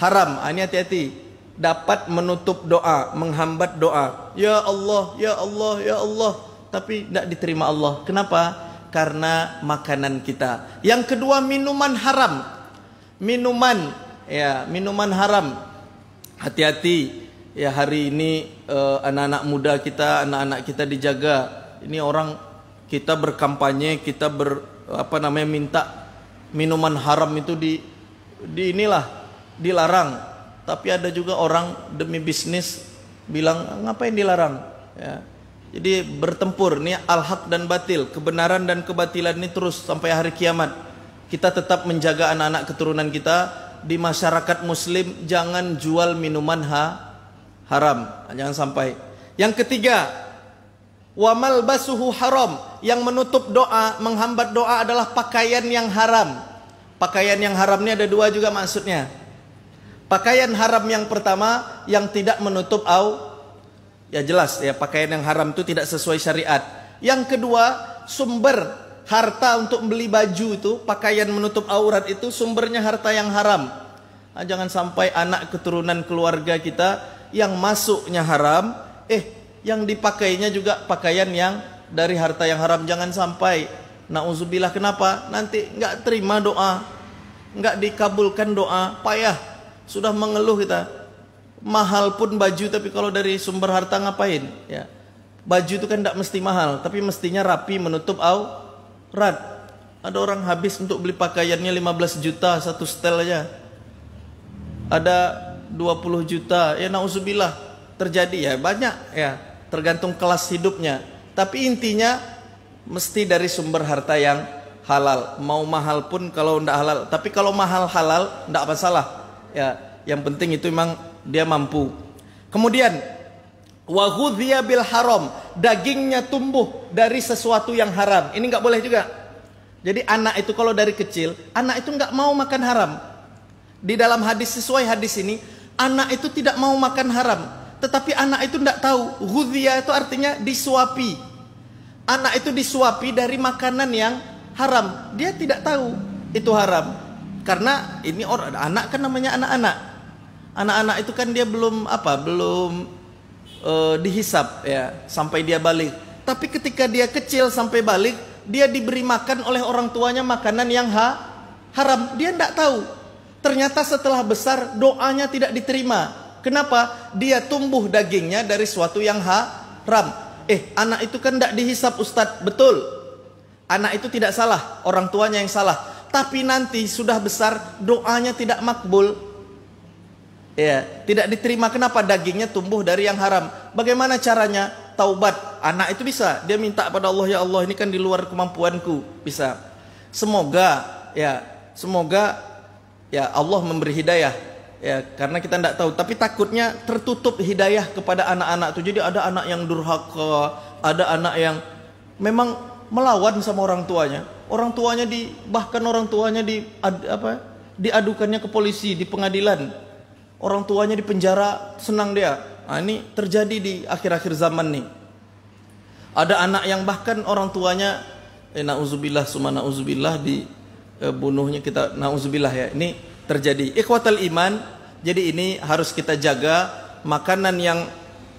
[SPEAKER 1] haram. Ini hati-hati. Dapat menutup doa, menghambat doa. Ya Allah, ya Allah, ya Allah. Tapi tidak diterima Allah. Kenapa? Karena makanan kita. Yang kedua, minuman haram. Minuman, ya, minuman haram. Hati-hati. Ya, hari ini anak-anak muda kita, anak-anak kita dijaga. Ini orang kita berkampanye, kita minta minuman haram itu dilarang. Tapi ada juga orang demi bisnis bilang ngapain dilarang, ya. Jadi bertempur nih al-haq dan batil, kebenaran dan kebatilan ini terus sampai hari kiamat. Kita tetap menjaga anak-anak keturunan kita di masyarakat muslim, jangan jual minuman haram, jangan sampai. Yang ketiga, wa malbasuhu haram, yang menutup doa, menghambat doa adalah pakaian yang haram. Pakaian yang haram ini ada dua juga maksudnya. Pakaian haram yang pertama yang tidak menutup ya jelas ya, pakaian yang haram itu tidak sesuai syariat. Yang kedua, sumber harta untuk beli baju itu, pakaian menutup aurat itu sumbernya harta yang haram. Nah, jangan sampai anak keturunan keluarga kita yang masuknya haram, yang dipakainya juga pakaian yang dari harta yang haram. Jangan sampai. Nauzubillah, kenapa? Nanti nggak terima doa, nggak dikabulkan doa, payah. Sudah mengeluh kita, mahal pun baju, tapi kalau dari sumber harta ngapain? Ya, baju itu kan tidak mesti mahal, tapi mestinya rapi menutup aurat. Ada orang habis untuk beli pakaiannya 15 juta satu setel aja. Ada 20 juta, ya nauzubillah terjadi ya, banyak ya, tergantung kelas hidupnya. Tapi intinya mesti dari sumber harta yang halal. Mau mahal pun kalau tidak halal, tapi kalau mahal halal tidak masalah. Ya, yang penting itu memang dia mampu. Kemudian wa ghudhiya bil haram, dagingnya tumbuh dari sesuatu yang haram. Ini nggak boleh juga. Jadi anak itu kalau dari kecil, anak itu nggak mau makan haram. Di dalam hadis, sesuai hadis ini, anak itu tidak mau makan haram, tetapi anak itu tidak tahu. Ghudhiya itu artinya disuapi. Anak itu disuapi dari makanan yang haram. Dia tidak tahu itu haram. Karena ini orang anak kan namanya anak-anak. Anak-anak itu kan dia belum dihisap ya sampai dia balik. Tapi ketika dia kecil sampai balik, dia diberi makan oleh orang tuanya makanan yang haram. Dia tidak tahu. Ternyata setelah besar doanya tidak diterima. Kenapa? Dia tumbuh dagingnya dari suatu yang haram. Anak itu kan tidak dihisap, Ustadz. Betul. Anak itu tidak salah, orang tuanya yang salah. Tapi nanti sudah besar doanya tidak makbul, ya, tidak diterima. Kenapa? Dagingnya tumbuh dari yang haram. Bagaimana caranya? Taubat. Anak itu bisa, dia minta pada Allah, ya Allah ini kan di luar kemampuanku, bisa. Semoga ya Allah memberi hidayah, ya, karena kita tidak tahu. Tapi takutnya tertutup hidayah kepada anak-anak itu. Jadi ada anak yang durhaka, ada anak yang memang melawan sama orang tuanya. Orang tuanya bahkan orang tuanya diadukannya ke polisi, di pengadilan. Orang tuanya di penjara, senang dia. Nah, ini terjadi di akhir-akhir zaman nih. Ada anak yang bahkan orang tuanya nauzubillah summa nauzubillah dibunuhnya, kita nauzubillah ya. Ini terjadi. Ikhwatal iman, jadi ini harus kita jaga. Makanan yang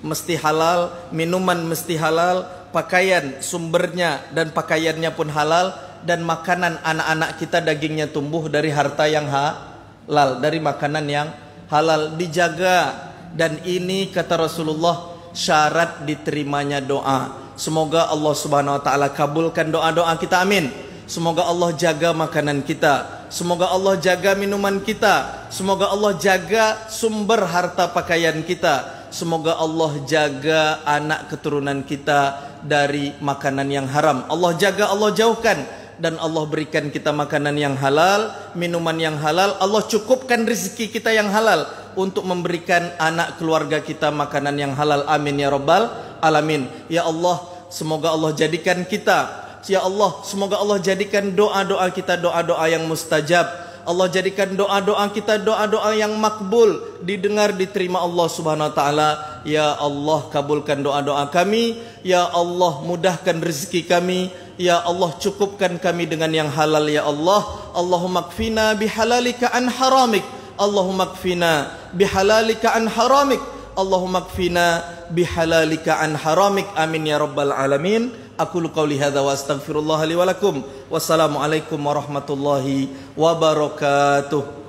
[SPEAKER 1] mesti halal, minuman mesti halal, pakaian sumbernya dan pakaiannya pun halal. Dan makanan anak-anak kita dagingnya tumbuh dari harta yang halal, dari makanan yang halal, dijaga. Dan ini kata Rasulullah syarat diterimanya doa. Semoga Allah Subhanahu wa taala kabulkan doa-doa kita, amin. Semoga Allah jaga makanan kita, semoga Allah jaga minuman kita, semoga Allah jaga sumber harta pakaian kita, semoga Allah jaga anak keturunan kita dari makanan yang haram. Allah jaga, Allah jauhkan, dan Allah berikan kita makanan yang halal, minuman yang halal. Allah cukupkan rezeki kita yang halal untuk memberikan anak keluarga kita makanan yang halal. Amin ya rabbal alamin. Ya Allah, semoga Allah jadikan kita, ya Allah, semoga Allah jadikan doa-doa kita doa-doa yang mustajab. Allah jadikan doa-doa kita doa-doa yang makbul, didengar, diterima Allah Subhanahu wa taala. Ya Allah, kabulkan doa-doa kami. Ya Allah, mudahkan rezeki kami. Ya Allah, cukupkan kami dengan yang halal ya Allah. Allahumma kfina bihalalika an haramik. Allahumma kfina bihalalika an haramik. Allahumma kfina bihalalika an haramik. Amin ya rabbal alamin. Aqulu qawli hadza wa astaghfirullah li wa lakum. Wassalamu alaikum warahmatullahi wabarakatuh.